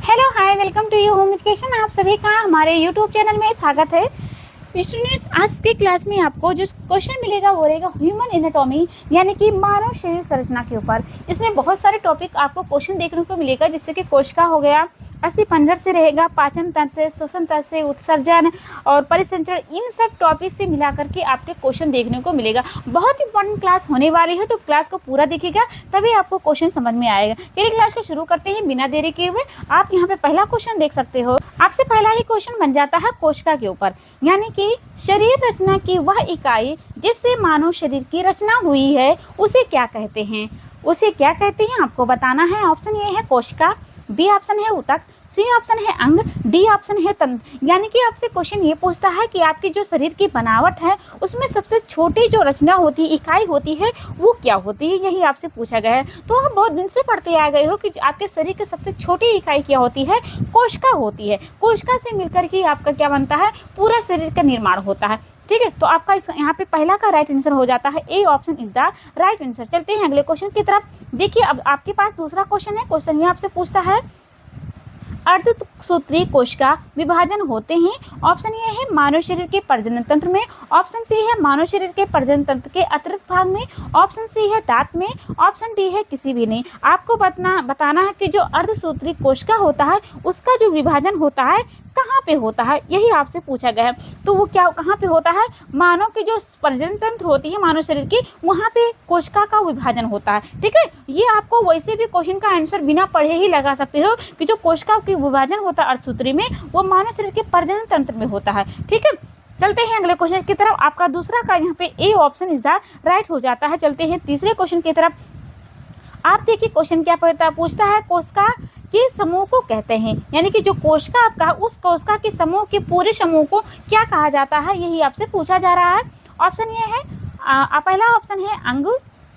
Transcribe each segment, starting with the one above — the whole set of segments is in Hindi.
Hello hi welcome to you home education. आप सभी का हमारे यूट्यूब चैनल में स्वागत है। स्टूडेंट्स, आज की क्लास में आपको जो क्वेश्चन मिलेगा वो रहेगा ह्यूमन एनाटॉमी यानी कि मानव शरीर संरचना के ऊपर। इसमें बहुत सारे टॉपिक आपको क्वेश्चन देखने को मिलेगा, जिससे कि कोशिका हो गया, अस्थि पंजर से रहेगा, पाचन तंत्र से, श्वसन तंत्र से, उत्सर्जन और परिसंचरण, इन सब टॉपिक से मिला करके आपके क्वेश्चन देखने को मिलेगा। बहुत इंपॉर्टेंट क्लास होने वाली है, तो क्लास को पूरा देखिएगा तभी आपको क्वेश्चन समझ में आएगा। चलिए क्लास को शुरू करते हैं बिना देरी किए हुए। आप यहाँ पे पहला क्वेश्चन देख सकते हो। आपसे पहला ही क्वेश्चन बन जाता है कोशिका के ऊपर, यानी कि शरीर रचना की वह इकाई जिससे मानव शरीर की रचना हुई है उसे क्या कहते हैं? उसे क्या कहते हैं आपको बताना है। ऑप्शन ए है कोशिका, बी ऑप्शन है ऊतक, सी ऑप्शन है अंग, डी ऑप्शन है तंत्र। यानी कि आपसे क्वेश्चन ये पूछता है कि आपकी जो शरीर की बनावट है उसमें सबसे छोटी जो रचना होती है, इकाई होती है, वो क्या होती है, यही आपसे पूछा गया है। तो आप बहुत दिन से पढ़ते आ गए हो कि आपके शरीर की सबसे छोटी इकाई क्या होती है, कोशिका होती है। कोशिका से मिलकर ही आपका क्या बनता है, पूरा शरीर का निर्माण होता है। ठीक है, तो आपका इस यहाँ पे पहला का राइट आंसर हो जाता है, A option is the right answer. चलते हैं अगले क्वेश्चन की तरफ। देखिए अब आपके पास दूसरा क्वेश्चन है। क्वेश्चन ये आपसे पूछता है अर्धसूत्री कोशिका विभाजन होते हैं। ऑप्शन ए है मानव शरीर के प्रजनन तंत्र में, ऑप्शन सी है मानव शरीर के प्रजनन तंत्र के अतिरिक्त भाग में, ऑप्शन सी है दांत में, ऑप्शन डी है किसी भी नहीं। आपको बताना है कि जो अर्धसूत्री कोशिका होता है उसका जो विभाजन होता है कहाँ पे होता है, यही आपसे पूछा गया है। तो वो क्या कहाँ पे होता है, मानव की जो प्रजनन तंत्र होती है मानव शरीर की, वहाँ पे कोशिका का विभाजन होता है। ठीक है, ये आपको वैसे भी क्वेश्चन का आंसर बिना पढ़े ही लगा सकते हो कि जो कोशिका की विभाजन होता है अर्धसूत्री में, वो मानव शरीर के प्रजनन तंत्र में होता है। ठीक है, चलते हैं अगले क्वेश्चन की तरफ। आपका दूसरा का यहाँ पे A option is the right हो जाता है। चलते हैं तीसरे क्वेश्चन की तरफ। आप देखिए क्वेश्चन क्या पूछता है, कोशिका के समूह को कहते हैं, यानी कि जो कोशिका आपका उस कोशिका के समूह के पूरे समूह को क्या कहा जाता है, यही आपसे पूछा जा रहा है। ऑप्शन ये है पहला ऑप्शन है अंग,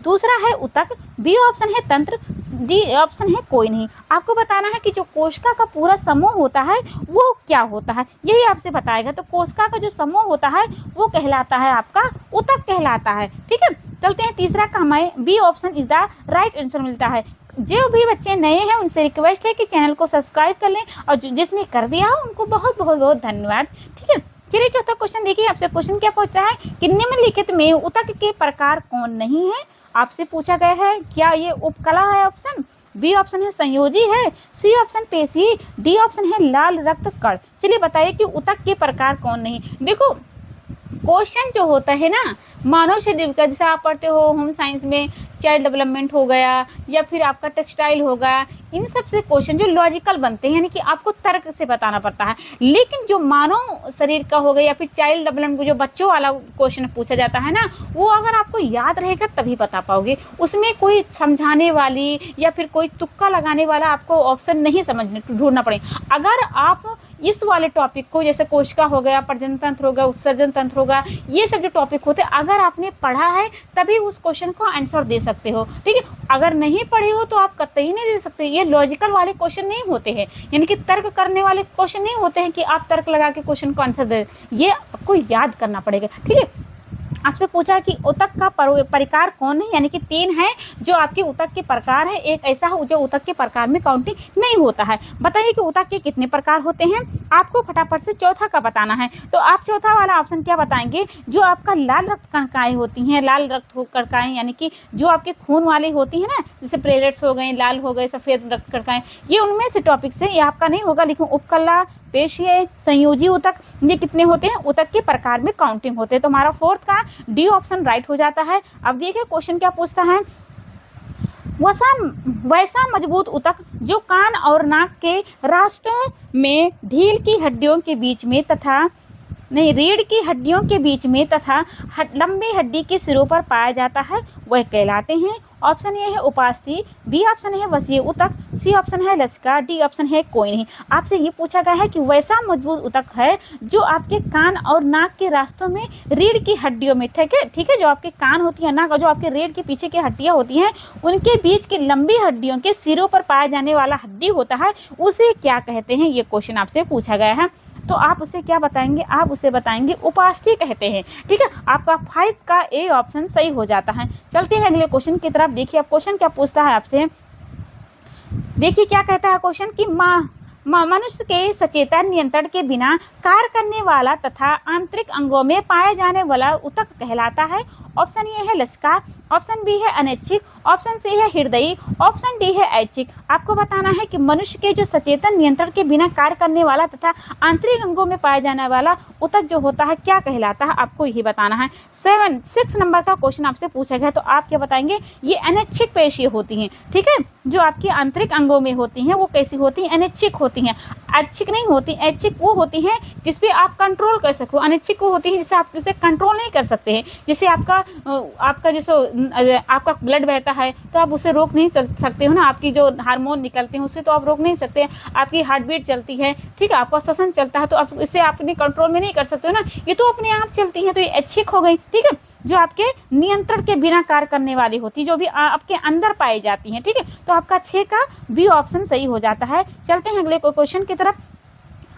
दूसरा है ऊतक, बी ऑप्शन है तंत्र, डी ऑप्शन है कोई नहीं। आपको बताना है कि जो कोशिका का पूरा समूह होता है वो क्या होता है, यही आपसे बताएगा। तो कोशिका का जो समूह होता है वो कहलाता है आपका ऊतक कहलाता है। ठीक है, चलते हैं तीसरा का हमें B option is the right answer मिलता है। जो भी बच्चे नए हैं उनसे रिक्वेस्ट है कि चैनल को सब्सक्राइब कर लें, और जिसने कर दिया हो उनको बहुत बहुत बहुत धन्यवाद। ठीक है, चलिए चौथा क्वेश्चन देखिए। आपसे क्वेश्चन क्या पूछा है कि निम्नलिखित में ऊतक के प्रकार कौन नहीं है, आपसे पूछा गया है। क्या ये उपकला है ऑप्शन, बी ऑप्शन है संयोजी है, सी ऑप्शन पेशी, डी ऑप्शन है लाल रक्त कण। चलिए बताइए कि ऊतक के प्रकार कौन नहीं। देखो क्वेश्चन जो होता है ना मानव शरीर का, जैसे आप पढ़ते हो होम साइंस में चाइल्ड डेवलपमेंट हो गया या फिर आपका टेक्सटाइल हो गया, इन सब से क्वेश्चन जो लॉजिकल बनते हैं, यानी कि आपको तर्क से बताना पड़ता है। लेकिन जो मानव शरीर का हो गया या फिर चाइल्ड डेवलपमेंट जो बच्चों वाला क्वेश्चन पूछा जाता है ना, वो अगर आपको याद रहेगा तभी बता पाओगे। उसमें कोई समझाने वाली या फिर कोई तुक्का लगाने वाला आपको ऑप्शन नहीं समझने ढूंढना पड़ेगा। अगर आप इस वाले टॉपिक को, जैसे कोशिका हो गया, प्रजनन तंत्र हो गया, उत्सर्जन तंत्र होगा, ये सब जो टॉपिक होते हैं अगर आपने पढ़ा है तभी उस क्वेश्चन को आंसर दे सकते हो। ठीक है, अगर नहीं पढ़े हो तो आप कतई नहीं दे सकते। ये लॉजिकल वाले क्वेश्चन नहीं होते हैं, यानी कि तर्क करने वाले क्वेश्चन नहीं होते हैं कि आप तर्क लगा के क्वेश्चन को आंसर दे, ये आपको याद करना पड़ेगा। ठीक है, आपसे पूछा कि ऊतक का प्रकार कौन है, यानी कि तीन है जो आपके ऊतक के प्रकार है, एक ऐसा जो ऊतक के प्रकार में काउंटिंग नहीं होता है। बताइए कि ऊतक के कितने प्रकार होते हैं। आपको फटाफट से चौथा का बताना है। तो आप चौथा वाला ऑप्शन क्या बताएंगे, जो आपका लाल रक्त कणिकाएं होती हैं, लाल रक्त कणिकाएं यानी कि जो आपके खून वाली होती है ना, जैसे प्लेटलेट्स हो गए, लाल हो गए, सफ़ेद रक्त कणिकाएं, ये उनमें से टॉपिक से ये आपका नहीं होगा। लेकिन उपकला, पेशीय, संयोजी ऊतक, ये कितने होते हैं, ऊतक के प्रकार में काउंटिंग होते हैं। तो हमारा फोर्थ का डी ऑप्शन राइट हो जाता है। अब देखिए क्वेश्चन क्या पूछता है, वैसा मजबूत ऊतक जो कान और नाक के रास्तों में रीढ़ की हड्डियों के बीच में तथा लंबी हड्डी के सिरों पर पाया जाता है, वह कहलाते हैं। ऑप्शन ए है उपास्थि, बी ऑप्शन है वसीय ऊतक, सी ऑप्शन है लसिका, डी ऑप्शन है कोई नहीं। आपसे ये पूछा गया है कि वैसा मजबूत ऊतक है जो आपके कान और नाक के रास्तों में रीढ़ की हड्डियों में, ठीक है, जो आपके कान होती है, नाक और जो आपके रीढ़ के पीछे की हड्डियां होती हैं उनके बीच की लंबी हड्डियों के सिरों पर पाया जाने वाला हड्डी होता है, उसे क्या कहते हैं, ये क्वेश्चन आपसे पूछा गया है। तो आप उसे क्या बताएंगे, आप उसे बताएंगे उपास्थि कहते हैं। ठीक है, आपका 5 का ए ऑप्शन सही हो जाता है। चलते हैं अगले क्वेश्चन की तरफ। देखिए अब क्वेश्चन क्या पूछता है आपसे। देखिए क्या कहता है क्वेश्चन कि मनुष्य के सचेतन नियंत्रण के बिना कार्य करने वाला तथा आंतरिक अंगों में पाए जाने वाला ऊतक कहलाता है। ऑप्शन ए है लसिका, ऑप्शन बी है अनैच्छिक, ऑप्शन सी है हृदयी, ऑप्शन डी है ऐच्छिक। आपको बताना है कि मनुष्य के जो सचेतन नियंत्रण के बिना कार्य करने वाला तथा आंतरिक अंगों में पाए जाने वाला ऊतक जो होता है क्या कहलाता है, आपको यही बताना है। 6 नंबर का क्वेश्चन आपसे पूछा गया तो आप क्या बताएंगे, ये अनैच्छिक पेशियां होती हैं। ठीक है, जो आपके आंतरिक अंगों में होती हैं वो कैसी होती हैं, अनैच्छिक होती हैं। ऐच्छिक नहीं होती, ऐच्छिक वो होती हैं जिसपे आप कंट्रोल कर सको, अनैच्छिक वो होती है जिससे आप उसे कंट्रोल नहीं कर सकते हैं। जैसे आपका जैसे आपका ब्लड बहता है तो आप उसे रोक नहीं सकते हो ना, आपकी जो हार्मोन निकलते हैं उससे तो आप रोक नहीं सकते। आपकी हार्ट बीट चलती है, ठीक है, आपका श्वसन चलता है तो आप इससे आप अपने कंट्रोल में नहीं कर सकते हो ना, ये तो अपने आप चलती है, तो ये ऐच्छिक हो गई। ठीक है, जो आपके नियंत्रण के बिना कार्य करने वाली होती है, जो भी आपके अंदर पाई जाती हैं। ठीक है, तो आपका 6 का बी ऑप्शन सही हो जाता है। चलते हैं अगले क्वेश्चन की तरफ।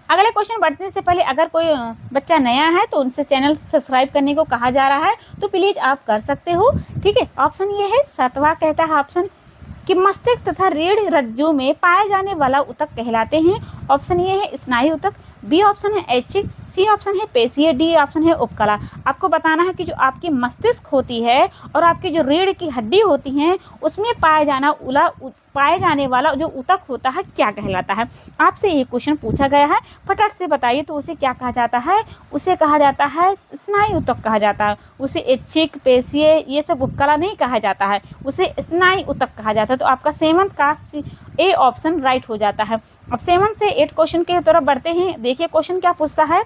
अगले क्वेश्चन बढ़ने से पहले अगर कोई बच्चा नया है तो उनसे चैनल सब्सक्राइब करने को कहा जा रहा है, तो प्लीज़ आप कर सकते हो। ठीक है, ऑप्शन ये है 7वां कहता है ऑप्शन कि मस्तिष्क तथा रीढ़ रज्जु में पाए जाने वाला ऊतक कहलाते हैं। ऑप्शन ये है स्नायु ऊतक, बी ऑप्शन है ऐच्छिक, सी ऑप्शन है पेशीय, डी ऑप्शन है उपकला। आपको बताना है कि जो आपकी मस्तिष्क होती है और आपकी जो रीढ़ की हड्डी होती हैं उसमें पाए जाने वाला जो ऊतक होता है क्या कहलाता है। आपसे ये क्वेश्चन पूछा गया है, फटाफट से बताइए तो उसे क्या कहा जाता है, उसे कहा जाता है स्नायु ऊतक कहा जाता है। उसे ऐच्छिक, पेशीय ये सब उपकला नहीं कहा जाता है, उसे स्नायु ऊतक कहा जाता है। तो आपका 7 का ए ऑप्शन राइट हो जाता है। अब 7 से 8 क्वेश्चन की तरफ बढ़ते हैं। देखिए क्वेश्चन क्या पूछता है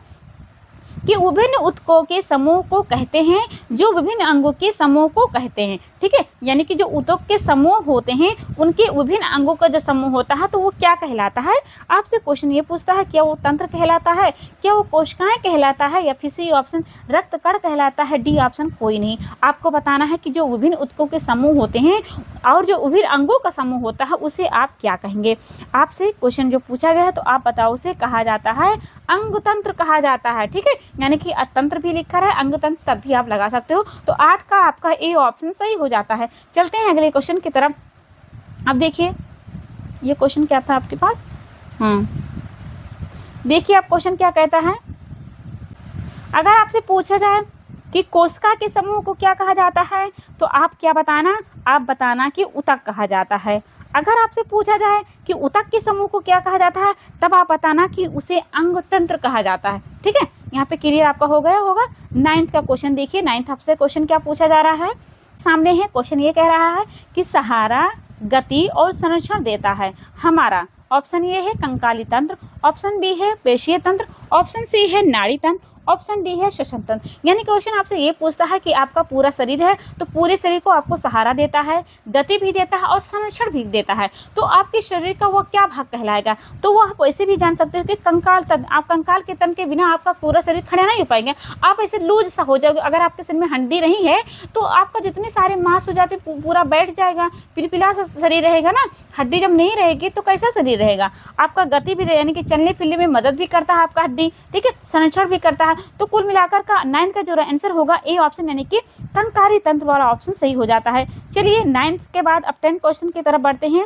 कि विभिन्न ऊतकों के समूह को कहते हैं जो विभिन्न अंगों के समूह को कहते हैं। ठीक है, यानी कि जो ऊतक के समूह होते हैं उनके विभिन्न अंगों का जो समूह होता है तो वो क्या कहलाता है। आपसे क्वेश्चन ये पूछता है क्या वो तंत्र कहलाता है, क्या वो कोशिकाएं कहलाता है, या फिर सी ऑप्शन रक्त कण कहलाता है, डी ऑप्शन कोई नहीं। आपको बताना है कि जो विभिन्न ऊतकों के समूह होते हैं और जो विभिन्न अंगों का समूह होता है उसे आप क्या कहेंगे। आपसे क्वेश्चन जो पूछा गया है तो आप बताओ, उसे कहा जाता है अंग तंत्र कहा जाता है। ठीक है, यानी कि तंत्र भी लिखा है, अंग तंत्र तब भी आप लगा सकते हो। तो 8 का आपका ए ऑप्शन सही हो जाता है। चलते हैं अगले क्वेश्चन की तरफ। अब देखिए ये क्वेश्चन क्या था आपके पास। देखिए आप क्वेश्चन क्या कहता है, अगर आपसे पूछा जाए कि कोशिका के समूह को क्या कहा जाता है तो आप क्या बताना, आप बताना कि ऊतक कहा जाता है। अगर आपसे पूछा जाए कि ऊतक के समूह को क्या कहा जाता है तब आप बताना कि उसे अंग तंत्र कहा जाता है। ठीक है, यहाँ पे क्लियर आपका हो गया होगा। 9th का क्वेश्चन देखिए, 9th आपसे क्वेश्चन क्या पूछा जा रहा है, सामने है क्वेश्चन ये कह रहा है कि सहारा, गति और संरक्षण देता है हमारा। ऑप्शन ए है कंकाली तंत्र, ऑप्शन बी है पेशीय तंत्र, ऑप्शन सी है नाड़ी तंत्र, ऑप्शन डी है श्वसन तंत्र। यानी क्वेश्चन आपसे ये पूछता है कि आपका पूरा शरीर है तो पूरे शरीर को आपको सहारा देता है, गति भी देता है और संरक्षण भी देता है, तो आपके शरीर का वो क्या भाग कहलाएगा। तो वो आप ऐसे भी जान सकते हो कि कंकाल तंत्र। आप कंकाल के तंत्र के बिना आपका पूरा शरीर खड़ा नहीं हो पाएंगे, आप ऐसे लूज सा हो जाओगे। अगर आपके शरीर में हड्डी नहीं है तो आपका जितने सारे मांस हो जाते पूरा बैठ जाएगा, पिलपिला सा शरीर रहेगा ना। हड्डी जब नहीं रहेगी तो कैसा शरीर रहेगा। आपका गति भी यानी कि चलने फिरने में मदद भी करता है आपका हड्डी, ठीक है, संरक्षण भी करता है। तो कुल मिलाकर का 9th का जो आंसर होगा ए ऑप्शन यानी कि कंकाली तंत्र वाला ऑप्शन सही हो जाता है। चलिए 9th के बाद अब 10 क्वेश्चन की तरफ बढ़ते हैं।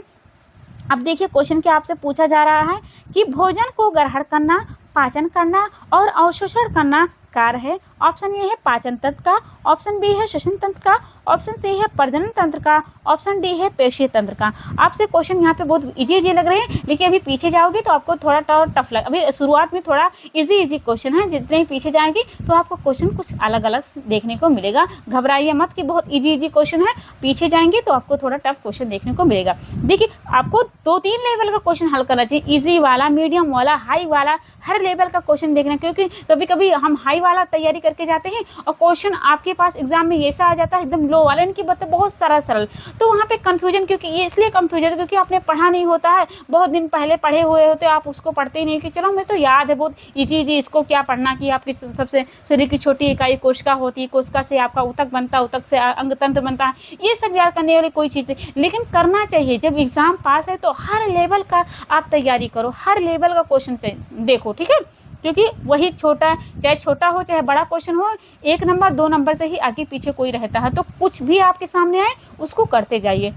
अब देखिए क्वेश्चन क्या आपसे पूछा जा रहा है कि भोजन को ग्रहण करना, पाचन करना और अवशोषण करना कार्य है। ऑप्शन ए है पाचन तंत्र का, ऑप्शन बी है श्वसन तंत्र का, ऑप्शन सी है प्रजनन तंत्र का, ऑप्शन डी है पेशीय तंत्र का। आपसे क्वेश्चन यहाँ पे बहुत इजी लग रहे हैं, लेकिन अभी पीछे जाओगे तो आपको थोड़ा टफ लग। अभी शुरुआत में थोड़ा इजी क्वेश्चन है, जितने ही पीछे जाएंगे तो आपको क्वेश्चन कुछ अलग अलग देखने को मिलेगा। घबराइए मत कि बहुत इजी क्वेश्चन है, पीछे जाएंगे तो आपको थोड़ा टफ क्वेश्चन देखने को मिलेगा। देखिए आपको 2-3 लेवल का क्वेश्चन हल करना चाहिए, ईजी वाला, मीडियम वाला, हाई वाला, हर लेवल का क्वेश्चन देखना। क्योंकि कभी कभी हम हाई वाला तैयारी करके जाते हैं और क्वेश्चन आपके पास एग्जाम में ऐसा आ जाता है एकदम लो वाला, इनकी बातें बहुत सरल, तो वहाँ पे कंफ्यूजन, क्योंकि ये इसलिए कंफ्यूजन क्योंकि आपने पढ़ा नहीं होता है, बहुत दिन पहले पढ़े हुए होते आप उसको पढ़ते ही नहीं कि चलो मैं तो याद है बहुत इजी इसको क्या पढ़ना कि आपकी सबसे शरीर की छोटी इकाई कोशिका होती है, कोशिका से आपका ऊतक बनता है, ऊतक से अंग तंत्र बनता है, ये सब याद करने वाली कोई चीज़ नहीं, लेकिन करना चाहिए। जब एग्जाम पास है तो हर लेवल का आप तैयारी करो, हर लेवल का क्वेश्चन देखो, ठीक है, क्योंकि वही छोटा, चाहे छोटा हो चाहे बड़ा क्वेश्चन हो, 1 नंबर 2 नंबर से ही आगे पीछे कोई रहता है, तो कुछ भी आपके सामने आए उसको करते जाइए।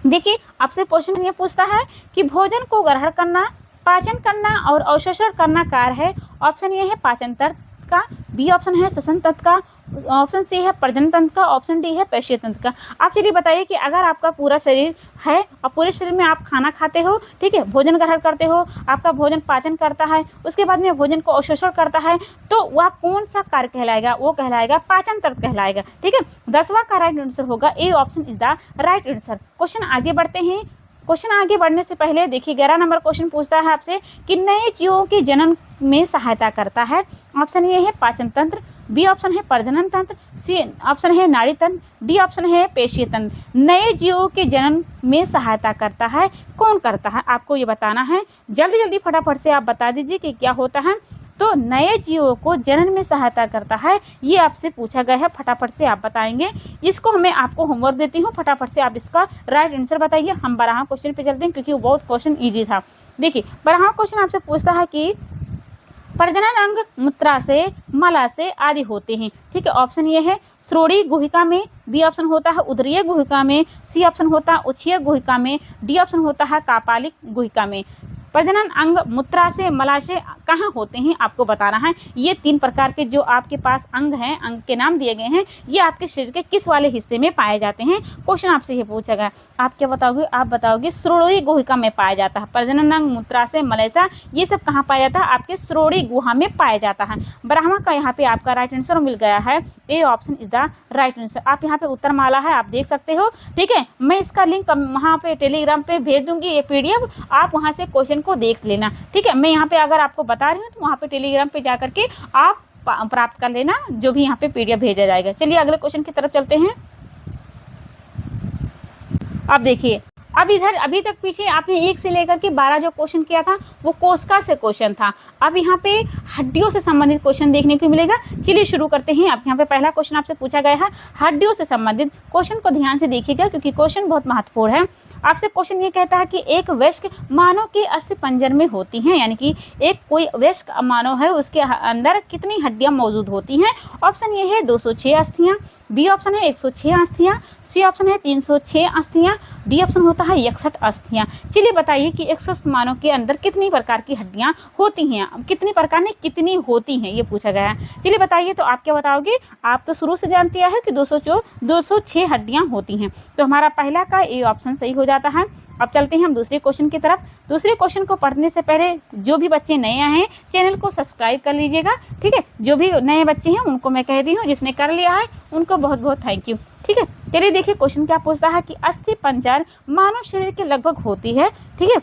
देखिए आपसे क्वेश्चन ये पूछता है कि भोजन को ग्रहण करना, पाचन करना और अवशोषण करना कार्य है। ऑप्शन ए है पाचन तंत्र का, बी ऑप्शन है श्वसन तंत्र का, ऑप्शन सी है प्रजनन तंत्र का, ऑप्शन डी है पेशीय तंत्र का। आप चलिए बताइए कि अगर आपका पूरा शरीर है और पूरे शरीर में आप खाना खाते हो, ठीक है, भोजन ग्रहण करते हो, आपका भोजन पाचन करता है, उसके बाद में भोजन को अवशोषण करता है, तो वह कौन सा कार्य कहलाएगा? वो कहलाएगा पाचन तंत्र कहलाएगा। ठीक है, 10वां का राइट आंसर होगा A option is the right answer. Question आगे बढ़ते हैं। क्वेश्चन आगे बढ़ने से पहले देखिए 11 नंबर क्वेश्चन पूछता है आपसे कि नए जीवों के जन्म में सहायता करता है। ऑप्शन ए है पाचन तंत्र, बी ऑप्शन है प्रजनन तंत्र, सी ऑप्शन है नाड़ी तंत्र, डी ऑप्शन है पेशीय तंत्र। नए जीवों के जन्म में सहायता करता है, कौन करता है? आपको ये बताना है। जल्दी जल्दी फटाफट से आप बता दीजिए कि क्या होता है। तो नए जीवों को जनन में सहायता करता है, ये आपसे पूछा गया है, फटाफट से आप बताएंगे। इसको मैं आपको होमवर्क देती हूँ, फटाफट से आप इसका राइट आंसर बताइए। हम 12वां क्वेश्चन पे चलते हैं क्योंकि वो बहुत क्वेश्चन इजी था। देखिए 12वां क्वेश्चन आपसे पूछता है कि प्रजनन अंग मूत्राशय, मलाशय आदि होते हैं। ठीक है, ऑप्शन ये है श्रोणीय गुहिका में, बी ऑप्शन होता है उदरीय गुहिका में, सी ऑप्शन होता है उच्छिय गुहिका में, डी ऑप्शन होता है कापालिक गुहिका में। प्रजनन अंग मूत्राशय मलाशय कहाँ होते हैं आपको बताना है। ये 3 प्रकार के जो आपके पास अंग हैं, अंग के नाम दिए गए हैं, ये आपके शरीर के किस वाले हिस्से में पाए जाते हैं? क्वेश्चन आपसे ये पूछा गया। आप क्या बताओगे? आप बताओगे श्रोणीय गुहिका में पाया जाता है। प्रजनन अंग मूत्राशय मलाशय ये सब कहाँ पाया जाता है? आपके श्रोणीय गुहा में पाया जाता है। 12वां का यहाँ पे आपका राइट आंसर मिल गया है, A option is the right answer. आप यहाँ पे उत्तर माला है, आप देख सकते हो। ठीक है, मैं इसका लिंक वहाँ पे टेलीग्राम पे भेज दूंगी, ये PDF आप वहाँ से क्वेश्चन को देख लेना। ठीक है, मैं यहाँ पे अगर आपको बता रही हूँ तो वहाँ पे टेलीग्राम पे जा करके आप प्राप्त कर लेना, जो भी यहाँ पे PDF भेजा जाएगा। चलिए अगले क्वेश्चन की तरफ चलते हैं। अब देखिए, अब इधर अभी तक पीछे आपने 1 से लेकर के 12 जो क्वेश्चन किया था वो कोशिका से क्वेश्चन था। अब यहाँ पे हड्डियों से संबंधित क्वेश्चन देखने को मिलेगा। चलिए शुरू करते हैं। अब यहाँ पे पहला क्वेश्चन आपसे पूछा गया है हड्डियों से संबंधित। क्वेश्चन को ध्यान से देखिएगा क्योंकि क्वेश्चन बहुत महत्वपूर्ण है। आपसे क्वेश्चन ये कहता है कि एक वयस्क मानव के अस्थि पंजर में होती हैं, यानी कि एक कोई वयस्क मानव है उसके अंदर कितनी हड्डियां मौजूद होती हैं? ऑप्शन ये है 206 अस्थियां, बी ऑप्शन है 106 अस्थियां, सी ऑप्शन है 306 अस्थियां, डी ऑप्शन होता है 61 अस्थियां। चलिए बताइए कि एक स्वस्थ मानव के अंदर कितनी प्रकार की हड्डियां होती हैं? कितनी प्रकार ने कितनी होती हैं ये पूछा गया है। चलिए बताइए, तो आप क्या बताओगे? आप तो शुरू से जानते हैं कि 206 हड्डियां होती हैं। तो हमारा पहला का ए ऑप्शन सही हो जाता है। अब चलते हैं हम दूसरे क्वेश्चन की तरफ। दूसरे क्वेश्चन को पढ़ने से पहले जो भी बच्चे नए आए हैं चैनल को सब्सक्राइब कर लीजिएगा। ठीक है, जो भी नए बच्चे हैं उनको मैं कह रही हूँ, जिसने कर लिया है उनको बहुत बहुत थैंक यू। ठीक है, चलिए देखिए क्वेश्चन क्या पूछता है कि अस्थि पंजर मानव शरीर के लगभग होती है। ठीक है,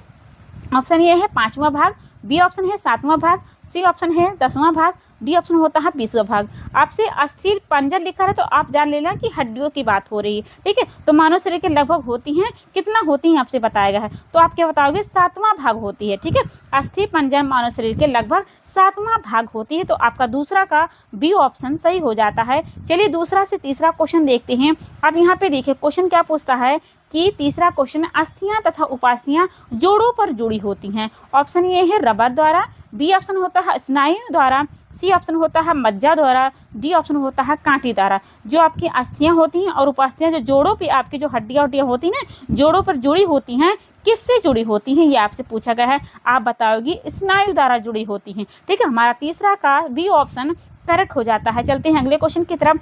ऑप्शन ये है 5वां भाग, बी ऑप्शन है 7वां भाग, सी ऑप्शन है 10वां भाग, डी ऑप्शन होता है 20वां भाग। आपसे अस्थि पंजर लिखा है तो आप जान लेना कि हड्डियों की बात हो रही है। ठीक है, तो मानव शरीर के लगभग होती हैं, कितना होती हैं आपसे बताया गया है। तो आप क्या बताओगे? 7वां भाग होती है। ठीक है, अस्थि पंजर मानव शरीर के लगभग 7वां भाग होती है। तो आपका दूसरा का बी ऑप्शन सही हो जाता है। चलिए दूसरा से तीसरा क्वेश्चन देखते हैं। अब यहाँ पे देखिए क्वेश्चन क्या पूछता है कि तीसरा क्वेश्चन अस्थियां तथा उपास्थियां जोड़ों पर जुड़ी होती हैं। ऑप्शन ये है रबर द्वारा, बी ऑप्शन होता है स्नायु द्वारा, सी ऑप्शन होता है मज्जा द्वारा, डी ऑप्शन होता है कांटी द्वारा। जो आपकी अस्थियां होती हैं और उपास्थियां जो जोड़ों पे आपकी जो हड्डियां होती हैं ना, जोड़ों पर जुड़ी होती हैं, किससे जुड़ी होती हैं ये आपसे पूछा गया है। आप बताओगी स्नायु द्वारा जुड़ी होती हैं। ठीक है, हमारा तीसरा का बी ऑप्शन करेक्ट हो जाता है। चलते हैं अगले क्वेश्चन की तरफ।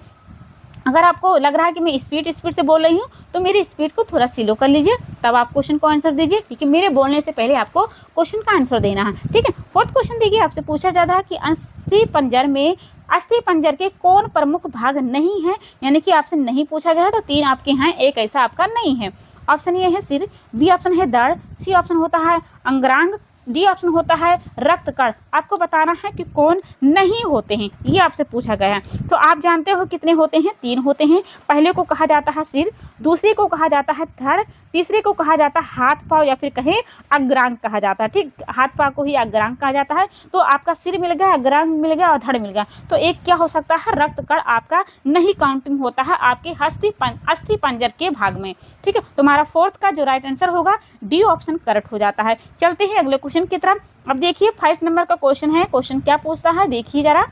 अगर आपको लग रहा है कि मैं स्पीड से बोल रही हूँ तो मेरी स्पीड को थोड़ा स्लो कर लीजिए, तब आप क्वेश्चन को आंसर दीजिए, क्योंकि मेरे बोलने से पहले आपको क्वेश्चन का आंसर देना है। ठीक है, 4th क्वेश्चन देखिए, आपसे पूछा जा रहा है कि अस्थि पंजर में अस्थि पंजर के कौन प्रमुख भाग नहीं है, यानी कि आपसे नहीं पूछा गया है तो 3 आपके हैं, एक ऐसा आपका नहीं है। ऑप्शन ये है सिर, बी ऑप्शन है दड़, सी ऑप्शन होता है अंगरांग, डी ऑप्शन होता है रक्त कण। आपको बताना है कि कौन नहीं होते हैं, ये आपसे पूछा गया है। तो आप जानते हो कितने होते हैं? 3 होते हैं। पहले को कहा जाता है सिर, दूसरे को कहा जाता है धड़, तीसरे को कहा जाता है हाथ पाँव या फिर कहें अग्रांग कहा जाता है। ठीक, हाथ पाँव को ही अग्रांग कहा जाता है। तो आपका सिर मिल गया, अग्रांग मिल गया और धड़ मिल गया। तो एक क्या हो सकता है? रक्त कण आपका नहीं काउंटिंग होता है आपके अस्थि पंजर के भाग में। ठीक है, तुम्हारा 4th का जो राइट आंसर होगा डी ऑप्शन करेक्ट हो जाता है। चलते हैं अगले क्वेश्चन की तरफ। अब देखिए 5 नंबर का क्वेश्चन है। क्वेश्चन क्या पूछता है देखिए जरा,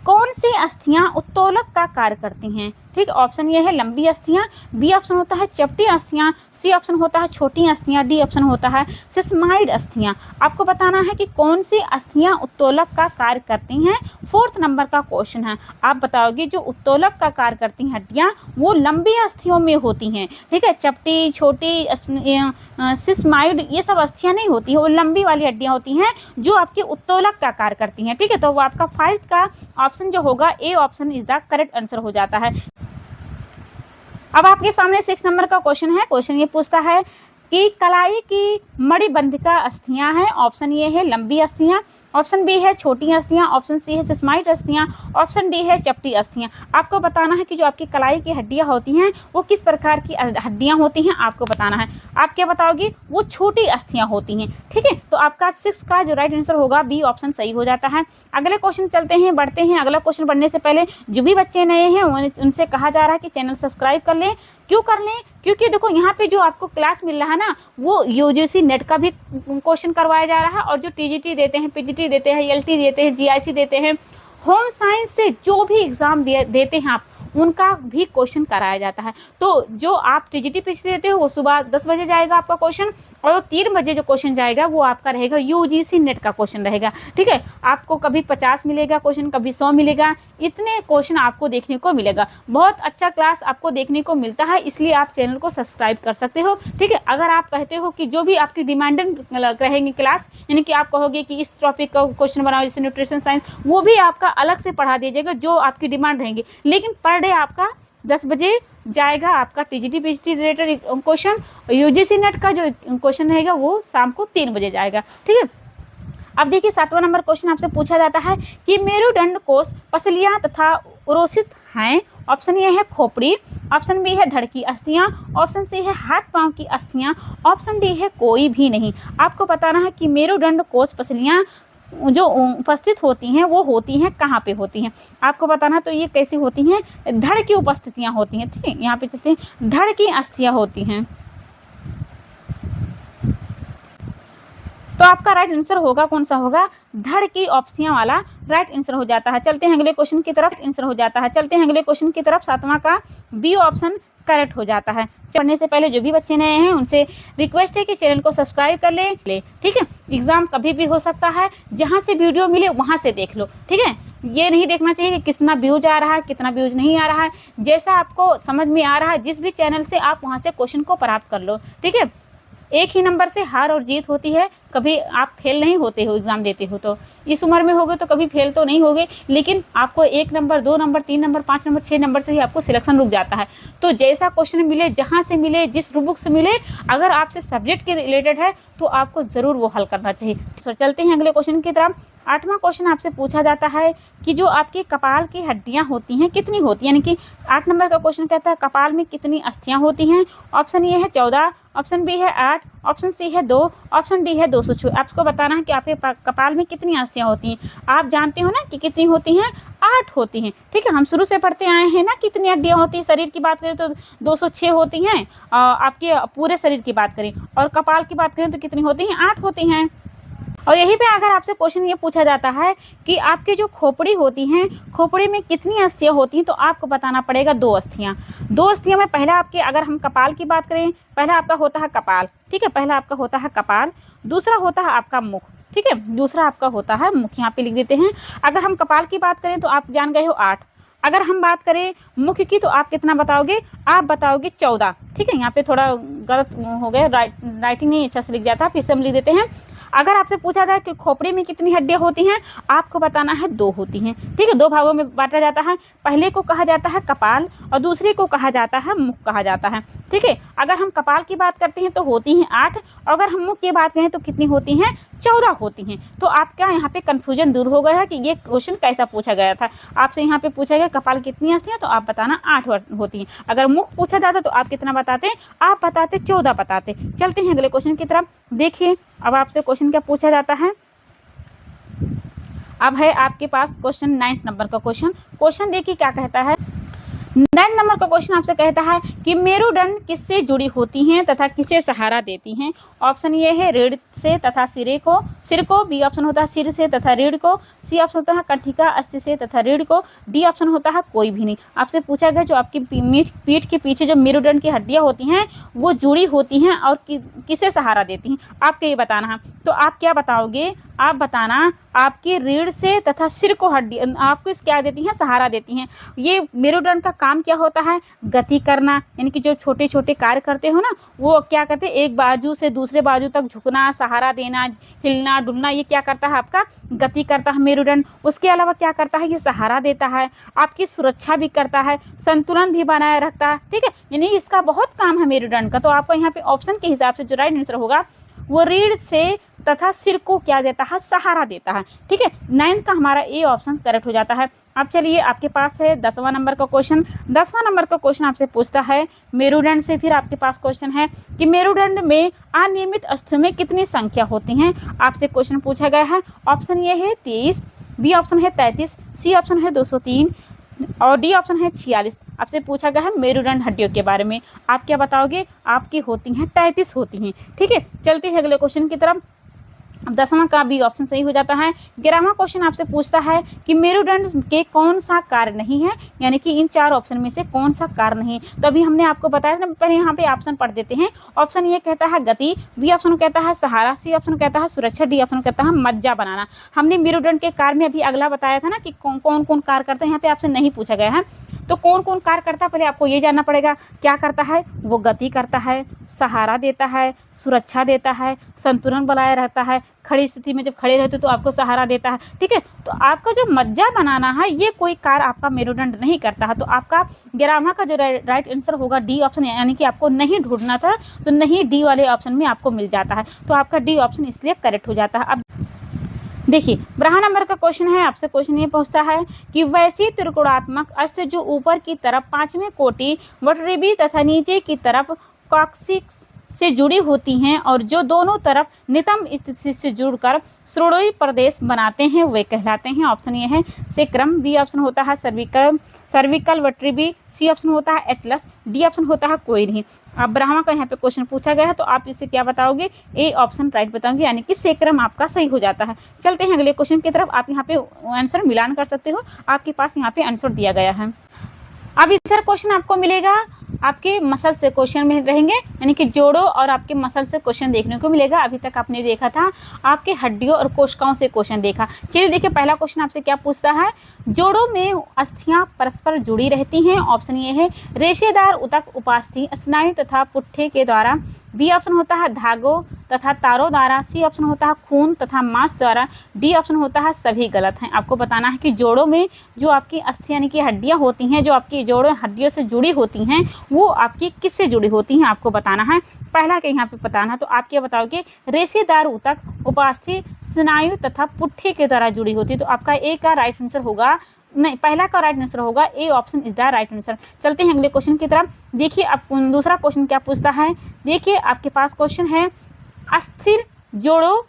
कौन सी अस्थियां उत्तोलक का कार्य करती हैं? ठीक है। ऑप्शन ये है लंबी अस्थियां, बी ऑप्शन होता है चपटी अस्थियां, सी ऑप्शन होता है छोटी अस्थियां, डी ऑप्शन होता है सिस्माइड अस्थियां। आपको बताना है कि कौन सी अस्थियां उत्तोलक का कार्य करती हैं। 4th नंबर का क्वेश्चन है। आप बताओगे जो उत्तोलक का कार्य करती हड्डियां वो लंबी अस्थियों में होती हैं, ठीक है। चपटी, छोटी, सिस्माइड ये सब अस्थियां नहीं होती है, वो लंबी वाली हड्डियां होती हैं जो आपके उत्तोलक का कार्य करती हैं, ठीक है। तो वो आपका 5th का ऑप्शन जो होगा A option is the correct answer हो जाता है। अब आपके सामने 6 नंबर का क्वेश्चन है। क्वेश्चन ये पूछता है कि कलाई की मणिबंधिका अस्थियां हैं। ऑप्शन ये है लंबी अस्थियां, ऑप्शन बी है छोटी अस्थियां, ऑप्शन सी है सिस्माइड अस्थियां, ऑप्शन डी है चपटी अस्थियां। आपको बताना है कि जो आपकी कलाई की हड्डियां होती हैं वो किस प्रकार की हड्डियां होती हैं, आपको बताना है। आप क्या बताओगे, वो छोटी अस्थियां होती हैं, ठीक है। तो आपका 6 का जो राइट आंसर होगा बी ऑप्शन सही हो जाता है। अगले क्वेश्चन चलते हैं, बढ़ते हैं। अगला क्वेश्चन बढ़ने से पहले जो भी बच्चे नए हैं उनसे कहा जा रहा है कि चैनल सब्सक्राइब कर लें। क्यों कर लें, क्योंकि देखो यहाँ पे जो आपको क्लास मिल रहा है ना वो यूजीसी नेट का भी क्वेश्चन करवाया जा रहा है, और जो टीजीटी देते हैं, पीजीटी देते हैं, एलटी देते हैं, जीआईसी देते हैं, होम साइंस से जो भी एग्ज़ाम देते हैं आप उनका भी क्वेश्चन कराया जाता है। तो जो आप टीजीटी पीजीटी देते हो वो सुबह 10 बजे जाएगा आपका क्वेश्चन, और 3 बजे जो क्वेश्चन जाएगा वो आपका रहेगा यूजीसी नेट का क्वेश्चन रहेगा, ठीक है। आपको कभी 50 मिलेगा क्वेश्चन, कभी 100 मिलेगा, इतने क्वेश्चन आपको देखने को मिलेगा। बहुत अच्छा क्लास आपको देखने को मिलता है, इसलिए आप चैनल को सब्सक्राइब कर सकते हो, ठीक है। अगर आप कहते हो कि जो भी आपकी डिमांडेड रहेंगी क्लास, यानी कि आप कहोगे कि इस टॉपिक का क्वेश्चन बनाओ जैसे न्यूट्रिशन साइंस, वो भी आपका अलग से पढ़ा दीजिएगा जो आपकी डिमांड रहेंगी, लेकिन पर डे आपका 10 बजे जाएगा आपका TGT PGT related question. UGC net का जो क्वेश्चन रहेगा वो शाम को 3 बजे जाएगा, ठीक है। अब देखिए 7वां नंबर क्वेश्चन आपसे पूछा जाता है कि मेरुदंड कोष पसलियां तथा उरोसित हैं। ऑप्शन ए है खोपड़ी, ऑप्शन बी है धड़ की अस्थियां, ऑप्शन सी है हाथ पांव की अस्थियां, ऑप्शन डी है कोई भी नहीं। आपको बताना है कि मेरुदंड कोष पसलियां जो उपस्थित होती हैं वो होती हैं कहाँ पे होती हैं, आपको बताना। तो ये कैसी होती हैं, धड़ की उपस्थितियाँ होती हैं, ठीक है। यहाँ पे चलते हैं, धड़ की अस्थियाँ होती हैं। तो आपका राइट आंसर होगा कौन सा होगा, धड़ की ऑप्शियां वाला राइट आंसर हो जाता है। चलते हैं अगले क्वेश्चन की तरफ, आंसर हो जाता है। चलते हैं अगले क्वेश्चन की तरफ। 7वां का बी ऑप्शन करेक्ट हो जाता है। पढ़ने से पहले जो भी बच्चे नए हैं उनसे रिक्वेस्ट है कि चैनल को सब्सक्राइब कर ले, ठीक है। एग्जाम कभी भी हो सकता है, जहां से वीडियो मिले वहां से देख लो, ठीक है। ये नहीं देखना चाहिए कि कितना व्यूज आ रहा है, कितना व्यूज नहीं आ रहा है, जैसा आपको समझ में आ रहा है जिस भी चैनल से आप वहां से क्वेश्चन को प्राप्त कर लो, ठीक है। एक ही नंबर से हार और जीत होती है, कभी आप फेल नहीं होते हो एग्ज़ाम देते हो। तो इस उम्र में होगे तो कभी फेल तो नहीं होगे, लेकिन आपको 1 number 2 number 3 number 5 number 6 number से ही आपको सिलेक्शन रुक जाता है। तो जैसा क्वेश्चन मिले, जहाँ से मिले, जिस बुक से मिले, अगर आपसे सब्जेक्ट के रिलेटेड है तो आपको ज़रूर वो हल करना चाहिए। तो चलते हैं अगले क्वेश्चन की तरफ। 8वां क्वेश्चन आपसे पूछा जाता है कि जो आपकी कपाल की हड्डियां होती हैं कितनी होती हैं, यानी कि 8 नंबर का क्वेश्चन कहता है कपाल में कितनी अस्थियां होती हैं। ऑप्शन ए है 14, ऑप्शन बी है 8, ऑप्शन सी है 2, ऑप्शन डी है 206। आपको बताना है कि आपके कपाल में कितनी अस्थियां होती हैं। आप जानते हो ना कि कितनी होती हैं, 8 होती हैं, ठीक है। हम शुरू से पढ़ते आए हैं ना कितनी हड्डियां होती हैं। शरीर की बात करें तो 206 होती हैं, आपके पूरे शरीर की बात करें, और कपाल की बात करें तो कितनी होती हैं, 8 होती हैं। और यहीं पे अगर आपसे क्वेश्चन ये पूछा जाता है कि आपके जो खोपड़ी होती हैं, खोपड़ी में कितनी अस्थियां होती हैं, तो आपको बताना पड़ेगा 2 अस्थियां। 2 अस्थियां में पहला आपके, अगर हम कपाल की बात करें, पहला आपका होता है कपाल, ठीक है। पहला आपका होता है कपाल, दूसरा होता है आपका मुख, ठीक है। दूसरा आपका होता है मुख, यहाँ पे लिख देते हैं। अगर हम कपाल की बात करें तो आप जान गए हो 8। अगर हम बात करें मुख की तो आप कितना बताओगे, आप बताओगे 14, ठीक है। यहाँ पे थोड़ा गलत हो गया, राइटिंग नहीं अच्छा से लिख जाता, फिर से हम लिख देते हैं। अगर आपसे पूछा जाए कि खोपड़ी में कितनी हड्डियां होती हैं, आपको बताना है 2 होती हैं, ठीक है। 2 भागों में बांटा जाता है, पहले को कहा जाता है कपाल और दूसरे को कहा जाता है मुख कहा जाता है, ठीक है। अगर हम कपाल की बात करते हैं तो होती हैं 8, और अगर हम मुख की बात करें तो कितनी होती हैं, 14 होती हैं। तो आपका यहाँ पे कन्फ्यूजन दूर हो गया है कि ये क्वेश्चन कैसा पूछा गया था। आपसे यहाँ पे पूछा गया कपाल कितनी अस्थियां, तो आप बताना 8 होती हैं। अगर मुख पूछा जाता तो आप कितना बताते, आप बताते 14 बताते। चलते हैं अगले क्वेश्चन की तरफ। देखिए अब आपसे क्वेश्चन क्या पूछा जाता है। अब है आपके पास क्वेश्चन 9th नंबर का क्वेश्चन देखिए क्या कहता है। 9 नंबर का क्वेश्चन आपसे कहता है कि मेरुदंड किससे जुड़ी होती हैं तथा किसे सहारा देती हैं। ऑप्शन ये है रीढ़ से तथा सिर को, बी ऑप्शन होता है सिर से तथा रीढ़ को, सी ऑप्शन होता है कंठिका अस्थि से तथा रीढ़ को, डी ऑप्शन होता है कोई भी नहीं। आपसे पूछा गया जो आपकी पीठ के पीछे जो मेरुदंड की हड्डियां होती हैं वो जुड़ी होती हैं और किसे सहारा देती हैं, आपको ये बताना है। तो आप क्या बताओगे, आप बताना आपकी रीढ़ से तथा सिर को हड्डी आपको इस क्या देती हैं, सहारा देती हैं। ये मेरुदंड का काम क्या होता है, गति करना, यानी कि जो छोटे छोटे कार्य करते हो ना वो क्या करते हैं, एक बाजू से दूसरे बाजू तक झुकना, सहारा देना, हिलना डुलना, ये क्या करता है, आपका गति करता है मेरुदंड। उसके अलावा क्या करता है, ये सहारा देता है, आपकी सुरक्षा भी करता है, संतुलन भी बनाए रखता है। ठीक है, यानी इसका बहुत काम है मेरुदंड का। तो आपको यहाँ पे ऑप्शन के हिसाब से जो राइट आंसर होगा वो रीढ़ से तथा सिर को क्या देता है, सहारा देता है। ठीक है, 9 का हमारा ए ऑप्शन करेक्ट हो जाता है। अब चलिए आपके पास है 10वां नंबर का क्वेश्चन। 10वां नंबर का क्वेश्चन आपसे पूछता है मेरुदंड से, फिर आपके पास क्वेश्चन है कि मेरुदंड में अनियमित अस्थियों में कितनी संख्या होती हैं। आपसे क्वेश्चन पूछा गया है। ऑप्शन ये है 23, बी ऑप्शन है 33, सी ऑप्शन है 203 और डी ऑप्शन है 46। आपसे पूछा गया है मेरुदंड हड्डियों के बारे में, आप क्या बताओगे, आपकी होती हैं 33 होती हैं। ठीक है, चलते हैं अगले क्वेश्चन की तरफ। अब 10वां का बी ऑप्शन सही हो जाता है। 11वां क्वेश्चन आपसे पूछता है कि मेरुदंड के कौन सा कार्य नहीं है, यानी कि इन 4 ऑप्शन में से कौन सा कार्य नहीं। तो अभी हमने आपको बताया था, पहले यहाँ पे ऑप्शन पढ़ देते हैं। ऑप्शन ये कहता है गति, बी ऑप्शन कहता है सहारा, सी ऑप्शन कहता है सुरक्षा, डी ऑप्शन कहता है मज्जा बनाना। हमने मेरुदंड के कार्य में अभी अगला बताया था ना कि कौन कौन कार्य करते हैं, यहाँ पे आपसे नहीं पूछा गया है। तो कौन कौन कार्य करता है पहले आपको ये जानना पड़ेगा। क्या करता है, वो गति करता है, सहारा देता है, सुरक्षा देता है, संतुलन बनाए रहता है, खड़ी स्थिति में जब खड़े रहते तो आपको सहारा देता है। ठीक है, तो आपका जो मज्जा बनाना है ये कोई कार्य आपका मेरुदंड नहीं करता है। तो आपका 11वां का जो राइट आंसर होगा डी ऑप्शन, यानी कि आपको नहीं ढूंढना था तो नहीं डी वाले ऑप्शन में आपको मिल जाता है। तो आपका डी ऑप्शन इसलिए करेक्ट हो जाता है। अब देखिए 12 नंबर का क्वेश्चन है। आपसे क्वेश्चन ये पूछता है कि वैसी त्रिकोणात्मक अस्थि जो ऊपर की तरफ 5वें कोटि वर्टेब्री तथा नीचे की तरफ कॉक्सिक्स से जुड़ी होती हैं और जो दोनों तरफ नितंब स्थिति से जुड़कर श्रोणीय प्रदेश बनाते हैं वे कहलाते हैं। ऑप्शन ये है सेक्रम, बी ऑप्शन होता है सर्विकल वर्टेब्री, सी ऑप्शन होता है एटलस, डी ऑप्शन होता है कोई नहीं। अब 12वां का यहाँ पे क्वेश्चन पूछा गया है तो आप इसे क्या बताओगे, ए ऑप्शन राइट बताओगे, यानी कि सेक्रम आपका सही हो जाता है। चलते हैं अगले क्वेश्चन की तरफ। आप यहाँ पे आंसर मिलान कर सकते हो, आपके पास यहाँ पे आंसर दिया गया है। अब इधर क्वेश्चन आपको मिलेगा आपके मसल से क्वेश्चन में रहेंगे, यानी कि जोड़ों और आपके मसल से क्वेश्चन देखने को मिलेगा। अभी तक आपने देखा था आपके हड्डियों और कोशिकाओं से क्वेश्चन देखा। चलिए देखिए पहला क्वेश्चन आपसे क्या पूछता है, जोड़ों में अस्थियां परस्पर जुड़ी रहती हैं। ऑप्शन ये है रेशेदार ऊतक उपास्थि स्नायु तथा पुट्ठे के द्वारा, बी ऑप्शन होता है धागों तथा तारों द्वारा, सी ऑप्शन होता है खून तथा मांस द्वारा, डी ऑप्शन होता है सभी गलत हैं। आपको बताना है कि जोड़ों में जो आपकी अस्थि यानी कि हड्डियां होती हैं, जो आपकी जोड़ों हड्डियों से जुड़ी होती हैं वो आपकी किससे जुड़ी होती हैं, आपको बताना है। पहला के यहाँ पे बताना है तो आप क्या बताओगे, रेशेदार ऊतक उपास्थि स्नायु तथा पुट्ठे के द्वारा जुड़ी होती है। तो आपका ए का राइट आंसर होगा, नहीं पहला का राइट आंसर होगा, A option is the right answer. चलते हैं अगले क्वेश्चन की तरफ। देखिए अब दूसरा क्वेश्चन क्या पूछता है। देखिए आपके पास क्वेश्चन है अस्थिर जोड़ों,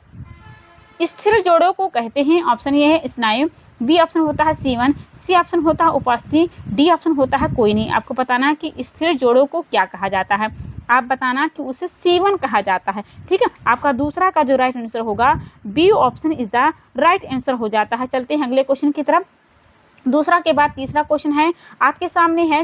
स्थिर जोड़ों को कहते हैं। ऑप्शन ये है स्नायु, बी ऑप्शन होता है सीवन, सी ऑप्शन होता है उपास्थि, डी ऑप्शन होता है कोई नहीं। आपको बताना है कि स्थिर जोड़ों को क्या कहा जाता है, आप बताना कि उसे सीवन कहा जाता है। ठीक है, आपका दूसरा का जो राइट आंसर होगा B option is the right answer हो जाता है। चलते हैं अगले क्वेश्चन की तरफ। दूसरा के बाद तीसरा क्वेश्चन है आपके सामने है,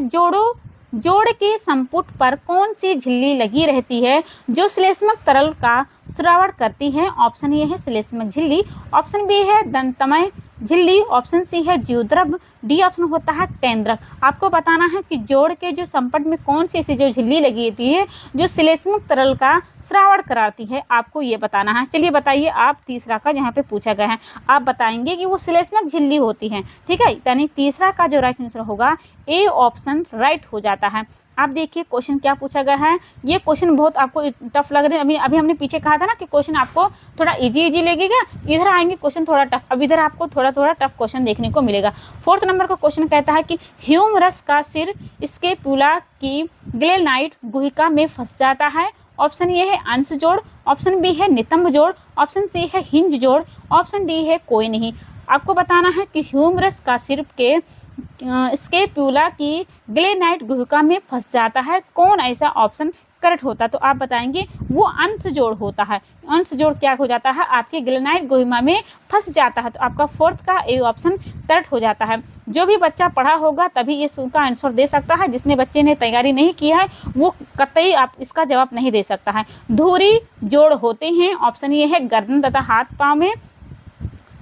जोड़ के संपुट पर कौन सी झिल्ली लगी रहती है जो श्लेष्मक तरल का स्रावण करती है। ऑप्शन ए है श्लेष्मक झिल्ली, ऑप्शन बी है दंतमय झिल्ली, ऑप्शन सी है जीवद्रव, डी ऑप्शन होता है केंद्रक। आपको बताना है कि जोड़ के जो संपट में कौन सी ऐसी जो झिल्ली लगी होती है जो श्लेष्मक तरल का श्रावण कराती है, आपको ये बताना है। चलिए बताइए आप, तीसरा का यहाँ पे पूछा गया है, आप बताएंगे कि वो श्लेष्मक झिल्ली होती है। ठीक है, यानी तीसरा का जो राइट आंसर होगा ए ऑप्शन राइट हो जाता है। आप देखिए क्वेश्चन क्या पूछा गया है। ये क्वेश्चन बहुत आपको टफ लग रहे हैं। अभी हमने पीछे कहा था ना कि क्वेश्चन आपको थोड़ा इजी लगेगा, इधर आएंगे क्वेश्चन थोड़ा टफ। अब इधर आपको थोड़ा टफ क्वेश्चन देखने को मिलेगा। 4th नंबर का क्वेश्चन कहता है कि ह्यूमरस का सिर स्कैपुला की ग्लेनाइट गुहिका में फंस जाता है। ऑप्शन ए है अंश जोड़, ऑप्शन बी है नितंब जोड़, ऑप्शन सी है हिंज जोड़, ऑप्शन डी है कोई नहीं। आपको बताना है कि ह्यूमरस का सिर्फ के स्केप्यूला की ग्लेनाइट गुहिका में फंस जाता है, कौन ऐसा ऑप्शन करेक्ट होता है? तो आप बताएंगे वो अंश जोड़ होता है। अंश जोड़ क्या हो जाता है? आपके ग्लेनाइट गुहिका में फंस जाता है। तो आपका फोर्थ का ए ऑप्शन करेक्ट हो जाता है। जो भी बच्चा पढ़ा होगा तभी ये उसका आंसर दे सकता है, जिसने बच्चे ने तैयारी नहीं की है वो कतई आप इसका जवाब नहीं दे सकता है। धुरी जोड़ होते हैं, ऑप्शन ये है गर्दन तथा हाथ पाँव में,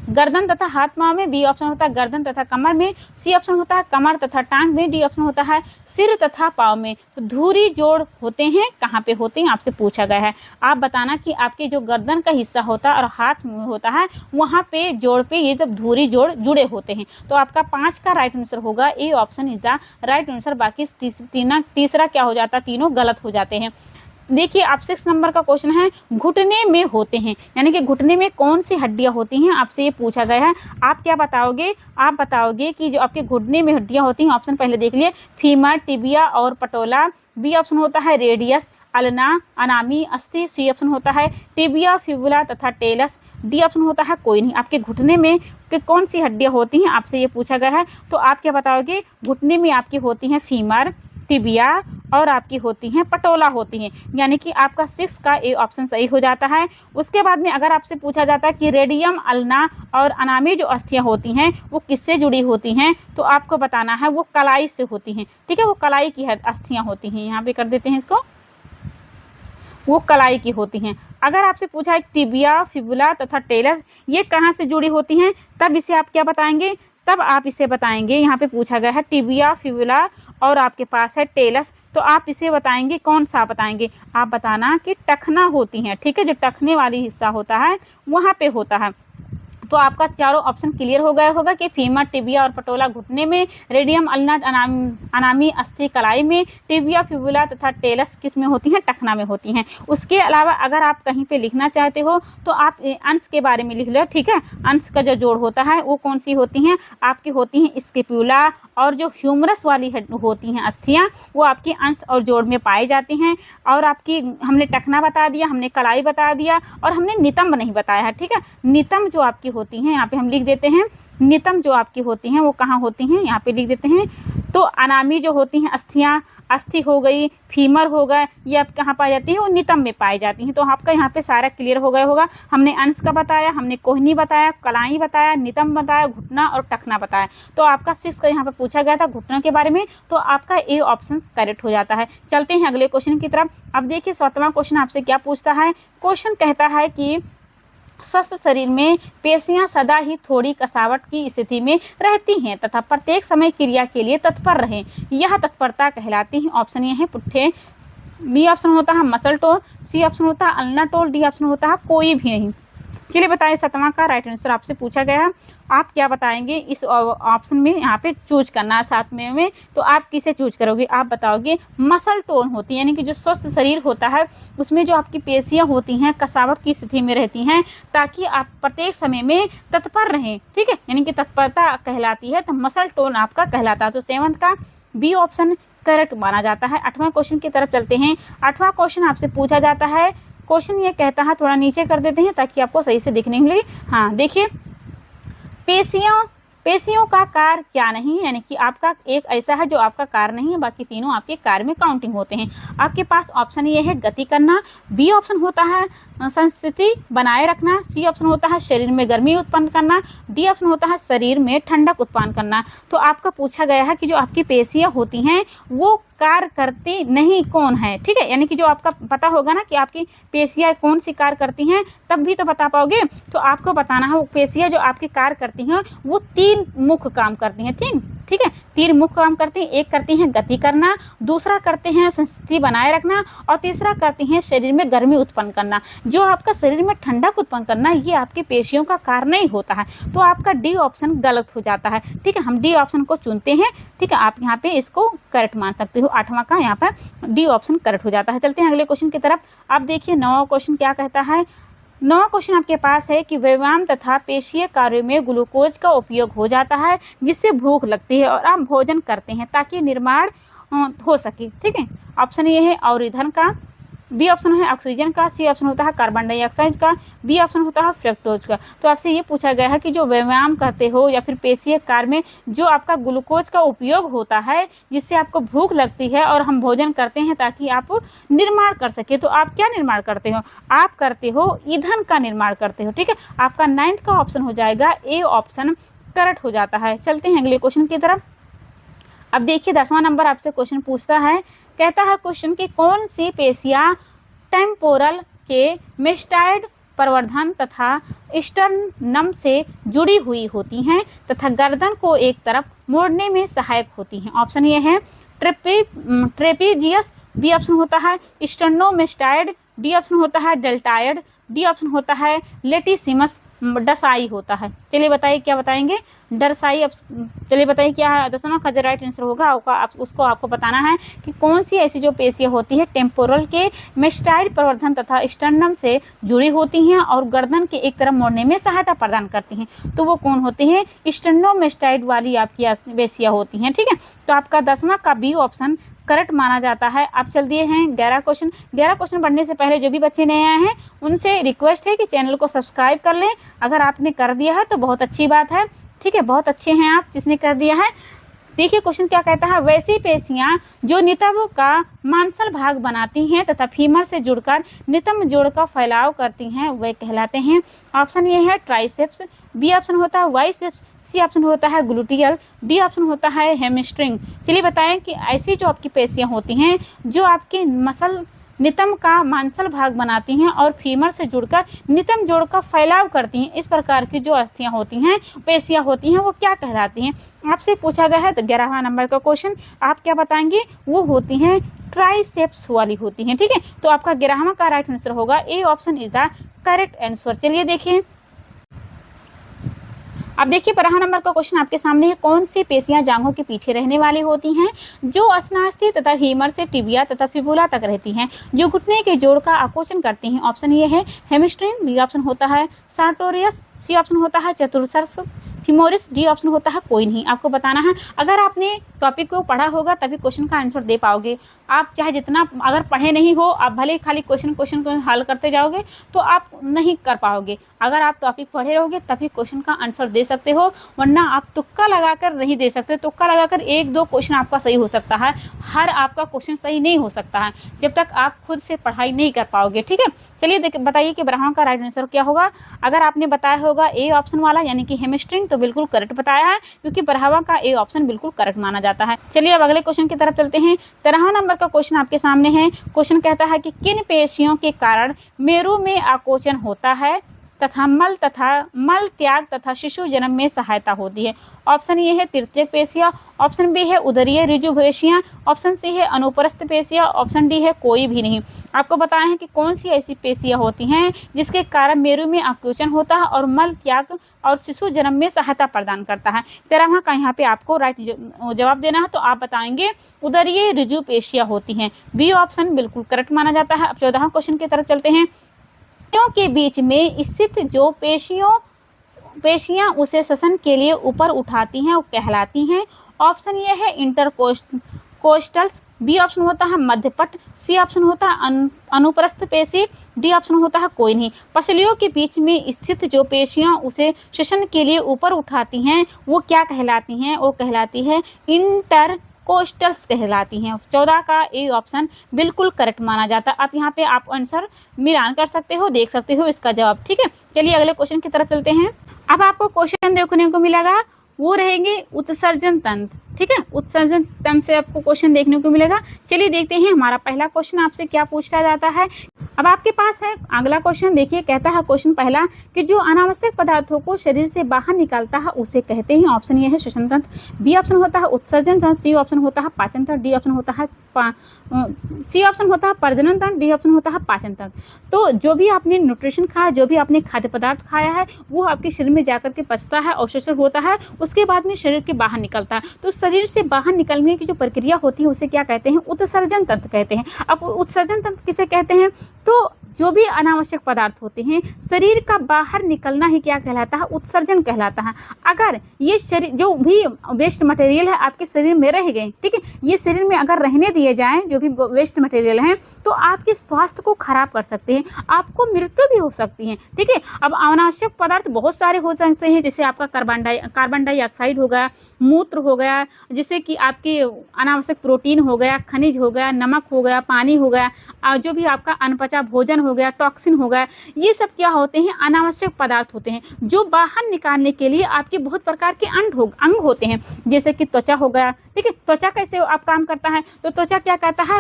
गर्दन तथा हाथ पाँव में, बी ऑप्शन होता है गर्दन तथा कमर में, सी ऑप्शन होता है कमर तथा टांग में, डी ऑप्शन होता है सिर तथा पाँव में। तो धुरी जोड़ होते हैं कहाँ पे होते हैं आपसे पूछा गया है। आप बताना कि आपके जो गर्दन का हिस्सा होता है और हाथ में होता है वहाँ पे जोड़ पे ये जब धुरी जोड़ जुड़े होते हैं। तो आपका 5 का राइट आंसर होगा A option is the right answer. बाकी तीसरा क्या हो जाता है? तीनों गलत हो जाते हैं। देखिए आप 6 नंबर का क्वेश्चन है, घुटने में होते हैं, यानी कि घुटने में कौन सी हड्डियां होती हैं आपसे ये पूछा गया है। आप क्या बताओगे? आप बताओगे कि जो आपके घुटने में हड्डियां होती हैं, ऑप्शन पहले देख लिए, फीमर, टिबिया और पटोला। बी ऑप्शन होता है रेडियस, अल्ना, अनामी, अस्थि। सी ऑप्शन होता है टिबिया, फिबुला तथा टेलस। डी ऑप्शन होता है कोई नहीं। आपके घुटने में कि कौन सी हड्डियां होती हैं आपसे ये पूछा गया है। तो आप क्या बताओगे? घुटने में आपकी होती हैं फीमर, टिबिया और आपकी होती हैं पटोला होती हैं, यानी कि आपका 6 का ए ऑप्शन सही हो जाता है। उसके बाद में अगर आपसे पूछा जाता है कि रेडियम, अल्ना और अनामी जो अस्थियां होती हैं वो किससे जुड़ी होती हैं, तो आपको बताना है वो कलाई से होती हैं। ठीक है, वो कलाई की अस्थियां होती हैं। यहाँ पे कर देते हैं इसको, वो कलाई की होती हैं। अगर आपसे पूछा है टिबिया, फिबुला तथा टेलस ये कहाँ से जुड़ी होती हैं, तब इसे आप क्या बताएंगे? तब आप इसे बताएंगे, यहाँ पे पूछा गया है टिबिया, फिबुला और आपके पास है टेलस, तो आप इसे बताएंगे कौन सा बताएंगे? आप बताना कि टखना होती हैं। ठीक है, जो टखने वाली हिस्सा होता है वहाँ पे होता है। तो आपका चारों ऑप्शन क्लियर हो गया होगा कि फीमर, टिबिया और पटोला घुटने में, रेडियम, अल्ना, अनामी अस्थि कलाई में, टिबिया, फिबुला तथा टेलस किस में होती हैं? टखना में होती हैं। उसके अलावा अगर आप कहीं पे लिखना चाहते हो तो आप अंश के बारे में लिख लो। ठीक है, अंश का जो जोड़ होता है वो कौन सी होती हैं? आपकी होती हैं स्केप्यूला, और जो ह्यूमरस वाली होती हैं अस्थियाँ वो आपकी अंश और जोड़ में पाई जाती हैं। और आपकी हमने टखना बता दिया, हमने कलाई बता दिया और हमने नितंब नहीं बताया है। ठीक है, नितंब जो आपकी होती हैं यहाँ पे हम लिख देते हैं, नितंब जो आपकी होती हैं वो कहाँ होती हैं यहाँ पे लिख देते हैं। तो अनामी जो होती हैं अस्थियाँ, अस्थि हो गई, फीमर हो गए, ये आप कहाँ पाई जाती है? वो नितंब में पाई जाती हैं। तो आपका यहाँ पे सारा क्लियर हो गया होगा। हमने अंश का बताया, हमने कोहनी बताया, कलाई बताया, नितंब बताया, घुटना और टखना बताया। तो आपका 6 का यहाँ पर पूछा गया था घुटना के बारे में, तो आपका ए ऑप्शन करेक्ट हो जाता है। चलते हैं अगले क्वेश्चन की तरफ। अब देखिए 7वां क्वेश्चन आपसे क्या पूछता है। क्वेश्चन कहता है कि स्वस्थ शरीर में पेशियां सदा ही थोड़ी कसावट की स्थिति में रहती हैं तथा प्रत्येक समय क्रिया के लिए तत्पर रहें, यह तत्परता कहलाती है। ऑप्शन ये है पुट्ठे, बी ऑप्शन होता है मसल टोल, सी ऑप्शन होता है अल्ना टोल, डी ऑप्शन होता है कोई भी नहीं। चलिए बताइए 7वां का राइट आंसर आपसे पूछा गया है। आप क्या बताएंगे? इस ऑप्शन में यहाँ पे चूज करना है 7वें में, तो आप किसे चूज करोगे? आप बताओगे मसल टोन होती है, यानी कि जो स्वस्थ शरीर होता है उसमें जो आपकी पेशियां होती हैं कसावट की स्थिति में रहती हैं ताकि आप प्रत्येक समय में तत्पर रहें। ठीक है, यानी कि तत्परता कहलाती है, तो मसल टोन आपका कहलाता है। तो 7 का बी ऑप्शन करेक्ट माना जाता है। 8वां क्वेश्चन की तरफ चलते हैं। 8वां क्वेश्चन आपसे पूछा जाता है। क्वेश्चन ये कहता है, थोड़ा नीचे कर देते हैं ताकि आपको सही से दिखने मिले। हाँ देखिए, पेशियों का कार्य क्या नहीं है, यानी कि आपका एक ऐसा है जो आपका कार्य नहीं है, बाकी तीनों आपके कार्य में काउंटिंग होते हैं। आपके पास ऑप्शन ये है गति करना, बी ऑप्शन होता है संस्थिति बनाए रखना, सी ऑप्शन होता है शरीर में गर्मी उत्पन्न करना, डी ऑप्शन होता है शरीर में ठंडक उत्पन्न करना। तो आपका पूछा गया है कि जो आपकी पेशियां होती हैं वो कार्य करती नहीं कौन है। ठीक है, यानी कि जो आपका पता होगा ना कि आपकी पेशियां कौन सी कार्य करती हैं तब भी तो बता पाओगे। तो आपको बताना है वो पेशियां जो आपकी कार्य करती हैं वो 3 मुख्य काम करती हैं। 3, ठीक है, 3 मुख्य काम करती हैं। एक करती हैं गति करना, दूसरा करते हैं संस्थिति बनाए रखना और तीसरा करती हैं शरीर में गर्मी उत्पन्न करना। जो आपका शरीर में ठंडक उत्पन्न करना ये आपकी पेशियों का कार्य नहीं होता है। तो आपका डी ऑप्शन गलत हो जाता है। ठीक है, हम डी ऑप्शन को चुनते हैं। ठीक है, आप यहाँ पे इसको करेक्ट मान सकते हो। 8वां का यहाँ पर डी ऑप्शन करेक्ट हो जाता है। चलते हैं अगले क्वेश्चन की तरफ। आप देखिए 9वां क्वेश्चन क्या कहता है। 9वां क्वेश्चन आपके पास है कि व्यायाम तथा पेशीय कार्यों में ग्लूकोज का उपयोग हो जाता है जिससे भूख लगती है और आप भोजन करते हैं ताकि निर्माण हो सके। ठीक है, ऑप्शन ये है अवरोधन का, बी ऑप्शन है ऑक्सीजन का, सी ऑप्शन होता है कार्बन डाइऑक्साइड का, बी ऑप्शन होता है फ्रक्टोज का। तो आपसे ये पूछा गया है कि जो व्यायाम करते हो या फिर पेशीय कार्य में जो आपका ग्लूकोज का उपयोग होता है, जिससे आपको भूख लगती है और हम भोजन करते हैं ताकि आप निर्माण कर सके, तो आप क्या निर्माण करते हो? आप करते हो ईंधन का निर्माण करते हो। ठीक है, आपका 9th का ऑप्शन हो जाएगा ए ऑप्शन करेक्ट हो जाता है। चलते हैं अगले क्वेश्चन की तरफ। अब देखिए 10वां नंबर आपसे क्वेश्चन पूछता है, कहता है क्वेश्चन कि कौन सी पेशियां टेम्पोरल के मेस्टाइड प्रवर्धन तथा स्टर्नम से जुड़ी हुई होती हैं तथा गर्दन को एक तरफ मोड़ने में सहायक होती हैं। ऑप्शन ये है ट्रेपीजियस, बी ऑप्शन होता है स्टर्नोमेस्टाइड, डी ऑप्शन होता है डेल्टाइड, डी ऑप्शन होता है लेटिसिमस, डसाई होता है। चलिए बताइए क्या बताएंगे? डरसाई। अब चलिए बताइए क्या 10वां का जो राइट आंसर होगा उसको आपको बताना है कि कौन सी ऐसी जो पेशियां होती है टेम्पोरल के मेस्टाइल प्रवर्धन तथा स्टर्नम से जुड़ी होती हैं और गर्दन के एक तरफ मोड़ने में सहायता प्रदान करती हैं, तो वो कौन होती हैं? स्टर्नोमेस्टाइड वाली आपकी पेशियां होती हैं। ठीक है, तो आपका 10वां का बी ऑप्शन करेक्ट माना जाता है। आप चल दिए हैं 11 क्वेश्चन। 11 क्वेश्चन बढ़ने से पहले जो भी बच्चे नए आए हैं उनसे रिक्वेस्ट है कि चैनल को सब्सक्राइब कर लें। अगर आपने कर दिया है तो बहुत अच्छी बात है। ठीक है, बहुत अच्छे हैं आप जिसने कर दिया है। देखिए क्वेश्चन क्या कहता है, वैसी पेशियां जो नितंब का मांसल भाग बनाती हैं तथा फीमर से जुड़कर नितंब जोड़ का फैलाव करती हैं वे कहलाते हैं। ऑप्शन ये है ट्राइसेप्स, बी ऑप्शन होता है बाइसेप्स, सी ऑप्शन होता है ग्लूटियल, डी ऑप्शन होता है हैमस्ट्रिंग। चलिए बताएं कि ऐसी जो आपकी पेशियां होती हैं जो आपके मसल नितंब का मांसल भाग बनाती हैं और फीमर से जुड़कर नितंब जोड़ का फैलाव करती हैं, इस प्रकार की जो अस्थियां होती हैं, पेशियां होती हैं, वो क्या कहलाती हैं? आपसे पूछा गया है। तो 11वां नंबर का क्वेश्चन आप क्या बताएंगे? वो होती हैं ट्राइसेप्स वाली होती हैं। ठीक है, तो आपका 11वां का राइट आंसर होगा A option is the correct answer. चलिए देखिए अब देखिए 12 नंबर का क्वेश्चन आपके सामने है, कौन सी पेशियां जांघों के पीछे रहने वाली होती हैं जो अस्नास्थि तथा हीमर से टिबिया तथा फिबुला तक रहती हैं, जो घुटने के जोड़ का आकोचन करती हैं। ऑप्शन ये है हेमिस्ट्रिन, बी ऑप्शन होता है सार्टोरियस, सी ऑप्शन होता है चतुर्थर्स फिमोरिस, डी ऑप्शन होता है कोई नहीं। आपको बताना है, अगर आपने टॉपिक को पढ़ा होगा तभी क्वेश्चन का आंसर दे पाओगे। आप चाहे जितना अगर पढ़े नहीं हो, आप भले ही खाली क्वेश्चन को हल करते जाओगे तो आप नहीं कर पाओगे। अगर आप टॉपिक पढ़े रहोगे तभी क्वेश्चन का आंसर दे सकते हो, वरना आप तुक्का लगाकर नहीं दे सकते। तुक्का लगाकर 1-2 क्वेश्चन आपका सही हो सकता है, हर आपका क्वेश्चन सही नहीं हो सकता है जब तक आप खुद से पढ़ाई नहीं कर पाओगे। ठीक है, चलिए बताइए कि 12वां का राइट आंसर क्या होगा। अगर आपने बताया होगा ए ऑप्शन वाला यानी कि हेमिस्ट्रिंग, तो बिल्कुल करेक्ट बताया है, क्योंकि 12वां का ए ऑप्शन बिल्कुल करेक्ट माना जाता है। चलिए अब अगले क्वेश्चन की तरफ चलते हैं। 13वां नंबर का क्वेश्चन आपके सामने है। क्वेश्चन कहता है कि किन पेशियों के कारण मेरु में आकोचन होता है तथा मल त्याग तथा शिशु जन्म में सहायता होती है। ऑप्शन ये है तृतीयक पेशियां, ऑप्शन बी है उदरीय ऋजु पेशियां, ऑप्शन सी है अनुपरस्थ पेशियां, ऑप्शन डी है कोई भी नहीं। आपको बताना है कि कौन सी ऐसी पेशियां होती हैं जिसके कारण मेरु में आकुंचन होता है और मल त्याग और शिशु जन्म में सहायता प्रदान करता है। 13वां का यहाँ पे आपको राइट जवाब देना है, तो आप बताएंगे उदरीय ऋजु पेशियां होती हैं। बी ऑप्शन बिल्कुल करेक्ट माना जाता है। अब 14वां क्वेश्चन की तरफ चलते हैं। के बीच में स्थित जो पेशियां उसे श्वसन के लिए ऊपर उठाती हैं वो कहलाती हैं। ऑप्शन ये है इंटरकोस्टल्स, बी ऑप्शन होता है मध्यपट, सी ऑप्शन होता है अनुप्रस्थ पेशी, डी ऑप्शन होता है कोई नहीं। पसलियों के बीच में स्थित जो पेशियां उसे श्वसन के लिए ऊपर उठाती हैं वो क्या कहलाती हैं? वो कहलाती है इंटरकोस्टल्स कहलाती हैं। 14 का ए ऑप्शन बिल्कुल करेक्ट माना जाता है। आप यहाँ पे आप आंसर मिलान कर सकते हो, देख सकते हो इसका जवाब। ठीक है, चलिए अगले क्वेश्चन की तरफ चलते हैं। अब आपको क्वेश्चन देखने को मिलेगा, वो रहेंगे उत्सर्जन तंत्र। ठीक है, उत्सर्जन तंत्र से आपको क्वेश्चन देखने को मिलेगा। चलिए देखते हैं हमारा पहला क्वेश्चन आपसे क्या पूछा जाता है। अब आपके पास है अगला क्वेश्चन। देखिए कहता है क्वेश्चन पहला कि जो अनावश्यक पदार्थों को शरीर से बाहर निकालता है उसे कहते हैं। ऑप्शन ये है श्वसन तंत्र, बी ऑप्शन होता है उत्सर्जन तंत्र, सी ऑप्शन होता है पाचन तंत्र, डी ऑप्शन होता है सी ऑप्शन होता है प्रजनन तंत्र, डी ऑप्शन होता है पाचन तंत्र। तो जो भी आपने न्यूट्रिशन खाया, जो भी आपने खाद्य पदार्थ खाया है वो आपके शरीर में जाकर के पचता है, अवशोषण होता है, उसके बाद में शरीर के बाहर निकलता है। तो शरीर से बाहर निकलने की जो प्रक्रिया होती है उसे क्या कहते हैं? उत्सर्जन तंत्र कहते हैं। अब उत्सर्जन तंत्र किसे कहते हैं? तो जो भी अनावश्यक पदार्थ होते हैं शरीर का बाहर निकलना ही क्या कहलाता है, उत्सर्जन कहलाता है। अगर ये शरीर जो भी वेस्ट मटेरियल है आपके शरीर में रह गए, ठीक है, ये शरीर में अगर रहने दिए जाएं जो भी वेस्ट मटेरियल हैं तो आपके स्वास्थ्य को खराब कर सकते हैं, आपको मृत्यु भी हो सकती है, ठीक है। अब अनावश्यक पदार्थ बहुत सारे हो सकते हैं, जैसे आपका कार्बन डाइऑक्साइड हो गया, मूत्र हो गया, जैसे कि आपके अनावश्यक प्रोटीन हो गया, खनिज हो गया, नमक हो गया, पानी हो गया, जो भी आपका अनपचा भोजन हो गया, टॉक्सिन हो गया, ये सब क्या होते हैं, अनावश्यक पदार्थ होते हैं जो बाहर निकालने के लिए आपके बहुत प्रकार के अंग होते हैं, जैसे कि त्वचा हो गया, ठीक है। त्वचा कैसे आप काम करता है, तो त्वचा क्या करता है,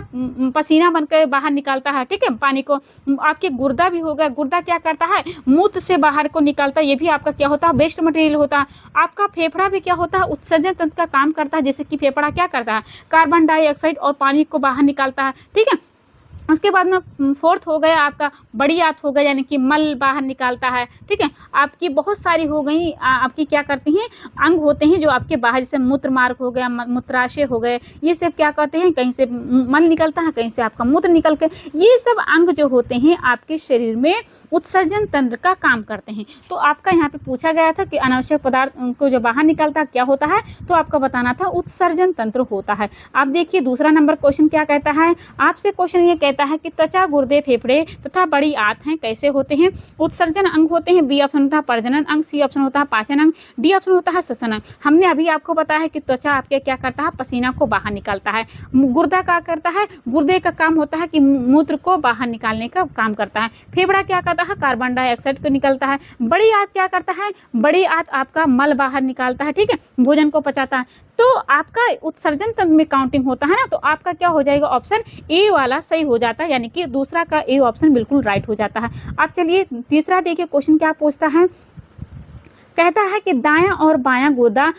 पसीना बनकर बाहर निकालता है, ठीक है, पानी को। आपके गुर्दा भी हो गया, गुर्दा क्या करता है, मूत्र से बाहर को निकालता है, ये भी आपका क्या होता है, वेस्ट मटेरियल होता है। आपका फेफड़ा भी क्या होता है, उत्सर्जन तंत्र का काम करता है, जैसे कि फेफड़ा क्या करता है, कार्बन डाइऑक्साइड और पानी को बाहर निकालता है, ठीक है। उसके बाद में फोर्थ हो गया आपका बड़ी आंत हो गया, यानी कि मल बाहर निकालता है, ठीक है। आपकी बहुत सारी हो गई, आपकी क्या करती हैं, अंग होते हैं जो आपके बाहर, जैसे मूत्र मार्ग हो गया, मूत्राशय हो गए, ये सब क्या करते हैं, कहीं से मल निकलता है, कहीं से आपका मूत्र निकल के, ये सब अंग जो होते हैं आपके शरीर में उत्सर्जन तंत्र का काम करते हैं। तो आपका यहाँ पे पूछा गया था कि अनावश्यक पदार्थ को जो बाहर निकलता है क्या होता है, तो आपका बताना था उत्सर्जन तंत्र होता है। आप देखिए दूसरा नंबर क्वेश्चन क्या कहता है, आपसे क्वेश्चन ये कहता है कि त्वचा, गुर्दे, फेफड़े तथा बड़ी आंत हैं कैसे होते हैं, उत्सर्जन अंग होते हैं। बी ऑप्शन होता है प्रजनन अंग, सी ऑप्शन होता है पाचन अंग, डी ऑप्शन होता है श्वसन अंग। हमने अभी आपको बताया है कि त्वचा आपके क्या करता है, पसीना को बाहर निकालता है। गुर्दा क्या करता है, गुर्दे का काम होता है कि मूत्र को बाहर निकालने का काम करता है। फेफड़ा क्या करता है, कार्बन डाइऑक्साइड को निकलता है। बड़ी आंत क्या करता है, बड़ी आंत आपका मल बाहर निकालता है, ठीक है, भोजन को पचाता है। तो आपका उत्सर्जन तंत्र में काउंटिंग होता है ना, तो आपका क्या हो जाएगा, ऑप्शन ए वाला सही हो जाता है, यानी कि दूसरा का ए ऑप्शन बिल्कुल राइट हो जाता है। अब चलिए तीसरा देखिए क्वेश्चन क्या पूछता है, कहता है कि दायां और बायां गुर्दा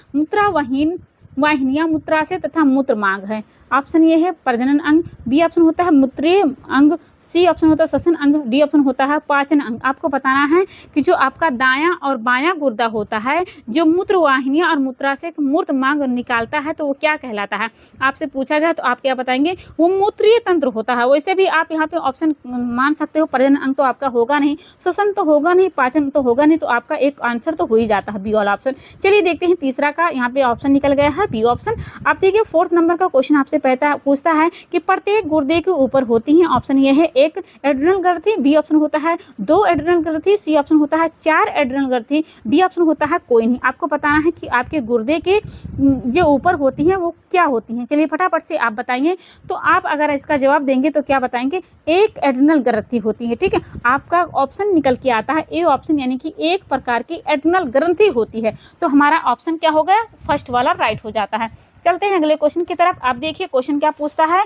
वाहिनियां मूत्राशय तथा मूत्र मार्ग है। ऑप्शन ये है प्रजनन अंग, बी ऑप्शन होता है मूत्रीय अंग, सी ऑप्शन होता है श्वसन अंग, डी ऑप्शन होता है पाचन अंग। आपको बताना है कि जो आपका दायां और बायां गुर्दा होता है जो मूत्र वाहिनियां और मूत्राशय मूत्र मार्ग निकालता है, तो वो क्या कहलाता है, आपसे पूछा जाए तो आप क्या बताएंगे, वो मूत्रीय तंत्र होता है। वैसे भी आप यहाँ पे ऑप्शन मान सकते हो, प्रजनन अंग तो आपका होगा नहीं, श्वसन तो होगा नहीं, पाचन तो होगा नहीं, तो आपका एक आंसर तो हो ही जाता है बी वाला ऑप्शन। चलिए देखते हैं तीसरा का, यहाँ पे ऑप्शन निकल गया है बी ऑप्शन। आप देखिए फोर्थ नंबर का क्वेश्चन आपसे पूछता है कि प्रत्येक गुर्दे के ऊपर होती है, ऑप्शन ये है एक एड्रिनल ग्रंथि, बी ऑप्शन होता है 2 एड्रिनल ग्रंथि, सी ऑप्शन होता है 4 एड्रिनल ग्रंथि, डी ऑप्शन होता है कोई नहीं। आपको बताना है कि आपके गुर्दे के जो ऊपर होती हैं वो क्या होती हैं। चलिए फटाफट से आप बताइए। तो आप अगर इसका जवाब देंगे तो क्या बताएंगे, एक एड्रिनल ग्रंथि होती है, ठीक है। आपका ऑप्शन निकल के आता है ए ऑप्शन, यानी कि एक प्रकार की एड्रिनल ग्रंथि होती है। तो हमारा ऑप्शन क्या हो गया, फर्स्ट वाला राइट हो जाता है। चलते हैं अगले क्वेश्चन की तरफ। आप देखिए क्वेश्चन क्या पूछता है,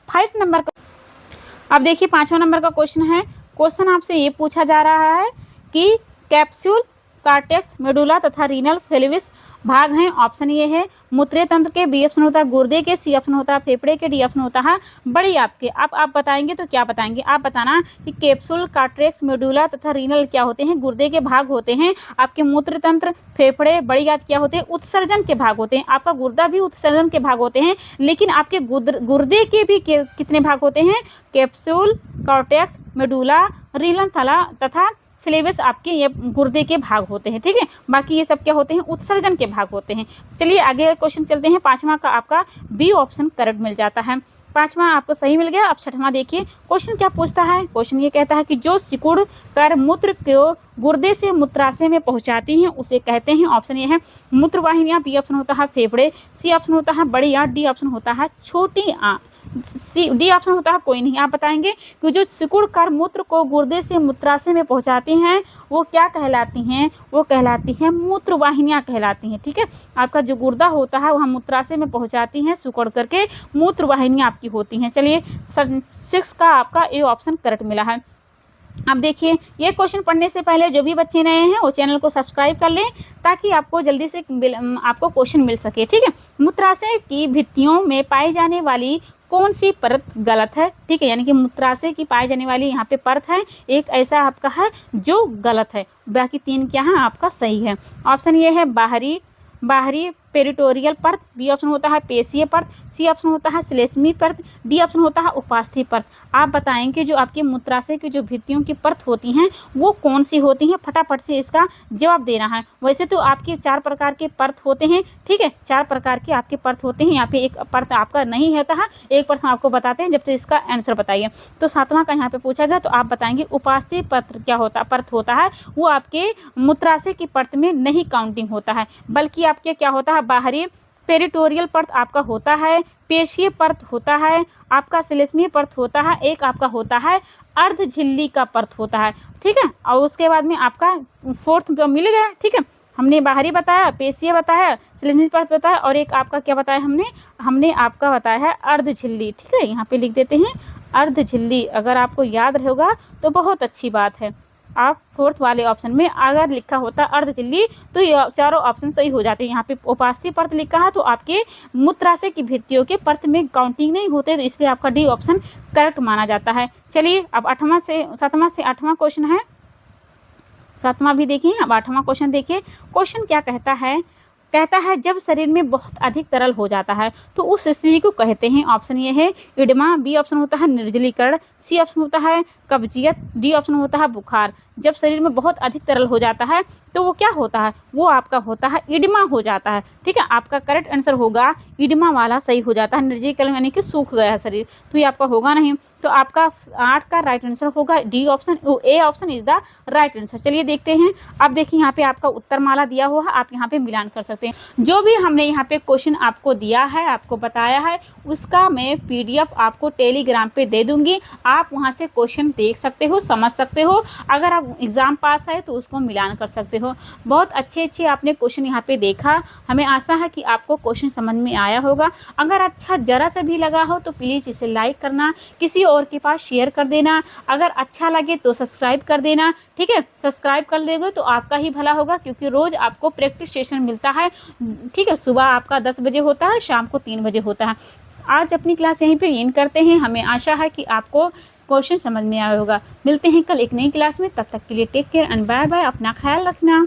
5 नंबर का। अब देखिए 5वां नंबर का क्वेश्चन है। क्वेश्चन आपसे ये पूछा जा रहा है कि कैप्सूल, कार्टेक्स, मेडुला तथा रीनल फेलिविस भाग हैं। ऑप्शन ये है मूत्रीय तंत्र के, बी ऑप्शन होता है गुर्दे के, सी ऑप्शन होता है फेफड़े के, डी ऑप्शन होता है बड़ी आपके। अब आप बताएंगे तो क्या बताएंगे, आप बताना कि कैप्सूल, कार्टेक्स, मेडुला तथा रीनल क्या होते हैं, गुर्दे के भाग होते हैं। आपके मूत्र तंत्र, फेफड़े, बड़ी आंत क्या होते हैं, उत्सर्जन के भाग होते हैं। आपका गुर्दा भी उत्सर्जन के भाग होते हैं, लेकिन आपके गुर्दे के भी कितने भाग होते हैं, कैप्सूल, कार्टेक्स, मेडुला, रीनल तथा फ्लेविस आपके ये गुर्दे के भाग होते हैं, ठीक है। बाकी ये सब क्या होते हैं, उत्सर्जन के भाग होते हैं। चलिए आगे क्वेश्चन चलते हैं। 5वां का आपका बी ऑप्शन करेक्ट मिल जाता है। 5वां आपको सही मिल गया। अब 6वां देखिए क्वेश्चन क्या पूछता है। क्वेश्चन ये कहता है कि जो सिकुड़ कर मूत्र को गुर्दे से मूत्राशय में पहुंचाती हैं उसे कहते हैं। ऑप्शन ये है मूत्र वाहिनियां, बी ऑप्शन होता है फेफड़े, सी ऑप्शन होता है बड़ी आंत, डी ऑप्शन होता है छोटी आंत, डी ऑप्शन होता है कोई नहीं। आप बताएंगे कि जो सिकुड़ कर मूत्र को गुर्दे से मूत्राशय में पहुंचाती हैं वो क्या कहलाती हैं, वो कहलाती हैं मूत्र वाहिनियां कहलाती हैं, ठीक है। आपका जो गुर्दा होता है वह मूत्राशय में पहुंचाती हैं, सिकुड़ करके मूत्र वाहिनियां आपकी होती हैं। चलिए 6 का आपका ए ऑप्शन करेक्ट मिला है। अब देखिए ये क्वेश्चन पढ़ने से पहले जो भी बच्चे नए हैं वो चैनल को सब्सक्राइब कर लें ताकि आपको जल्दी से आपको क्वेश्चन मिल सके, ठीक है। मूत्राशय की भित्तियों में पाई जाने वाली कौन सी परत गलत है, ठीक है। यानी कि मूत्राशय की पाई जाने वाली यहाँ पे परत है, एक ऐसा आपका है जो गलत है, बाकी 3 क्या है आपका सही है। ऑप्शन ये है बाहरी पेरिटोरियल परत, बी ऑप्शन होता है पेशीय परत, सी ऑप्शन होता है श्लेष्मी परत, डी ऑप्शन होता है उपास्थि परत। आप बताएंगे जो आपके मूत्राशय की जो भित्तियों की परत होती हैं वो कौन सी होती हैं, फटाफट से इसका जवाब देना है। वैसे तो आपके 4 प्रकार के परत होते हैं, ठीक है, 4 प्रकार के आपके परत होते हैं। यहाँ पे एक परत आपका नहीं होता है, एक परत आपको बताते हैं, जब तक इसका आंसर बताइए। तो 7वां का यहाँ पे पूछा गया, तो आप बताएंगे उपास्थि परत क्या होता परत होता है, वो आपके मूत्राशय की परत में नहीं काउंटिंग होता है, बल्कि आपके क्या होता है, बाहरी पेरिटोरियल परत आपका होता है, पेशीय परत होता है, आपका श्लेष्मीय परत होता है, एक आपका होता है अर्ध झिल्ली का परत होता है, ठीक है। और उसके बाद में आपका 4th मिल गया, ठीक है। हमने बाहरी बताया, पेशीय बताया, श्लेष्मीय परत बताया, और एक आपका क्या बताया हमने आपका बताया है अर्ध झिल्ली, ठीक है। यहाँ पे लिख देते हैं अर्ध झिल्ली। अगर आपको याद रहेगा तो बहुत अच्छी बात है। आप 4th वाले ऑप्शन में अगर लिखा होता अर्ध झिल्ली तो ये चारों ऑप्शन सही हो जाते हैं। यहाँ पे उपास्थि परत लिखा है तो आपके मूत्राशय की भित्तियों के परत में काउंटिंग नहीं होते, तो इसलिए आपका डी ऑप्शन करेक्ट माना जाता है। चलिए अब 7वां से 8वां क्वेश्चन है, 7वां भी देखिए। अब 8वां क्वेश्चन देखिए। क्वेश्चन क्या कहता है जब शरीर में बहुत अधिक तरल हो जाता है तो उस स्थिति को कहते हैं। ऑप्शन ये है इडिमा, बी ऑप्शन होता है निर्जलीकरण, सी ऑप्शन होता है कब्जियत, डी ऑप्शन होता है बुखार। जब शरीर में बहुत अधिक तरल हो जाता है तो वो क्या होता है, वो आपका होता है इडिमा हो जाता है, ठीक है। आपका करेक्ट आंसर होगा इडिमा वाला सही हो जाता है। निर्जलीकरण यानी कि सूख गया है शरीर, तो ये आपका होगा नहीं। तो आपका 8 का राइट आंसर होगा D option, A option is the right answer. चलिए देखते हैं। अब देखिए यहाँ पे आपका उत्तर माला दिया हुआ है, आप यहाँ पे मिलान कर सकते हैं। जो भी हमने यहाँ पे क्वेश्चन आपको दिया है, आपको बताया है, उसका मैं PDF आपको टेलीग्राम पे दे दूंगी। आप वहाँ से क्वेश्चन देख सकते हो, समझ सकते हो। अगर आप एग्ज़ाम पास है तो उसको मिलान कर सकते हो। बहुत अच्छे आपने क्वेश्चन यहाँ पे देखा। हमें आशा है कि आपको क्वेश्चन समझ में आया होगा। अगर अच्छा जरा सा भी लगा हो तो प्लीज़ इसे लाइक करना, किसी और के पास शेयर कर देना। अगर अच्छा लगे तो सब्सक्राइब कर देना, ठीक है। सब्सक्राइब कर देंगे तो आपका ही भला होगा, क्योंकि रोज़ आपको प्रैक्टिस सेशन मिलता है, ठीक है। सुबह आपका 10 बजे होता है, शाम को 3 बजे होता है। आज अपनी क्लास यहीं पे एंड करते हैं। हमें आशा है कि आपको क्वेश्चन समझ में आया होगा। मिलते हैं कल एक नई क्लास में, तब तक के लिए take care and bye bye. अपना ख्याल रखना।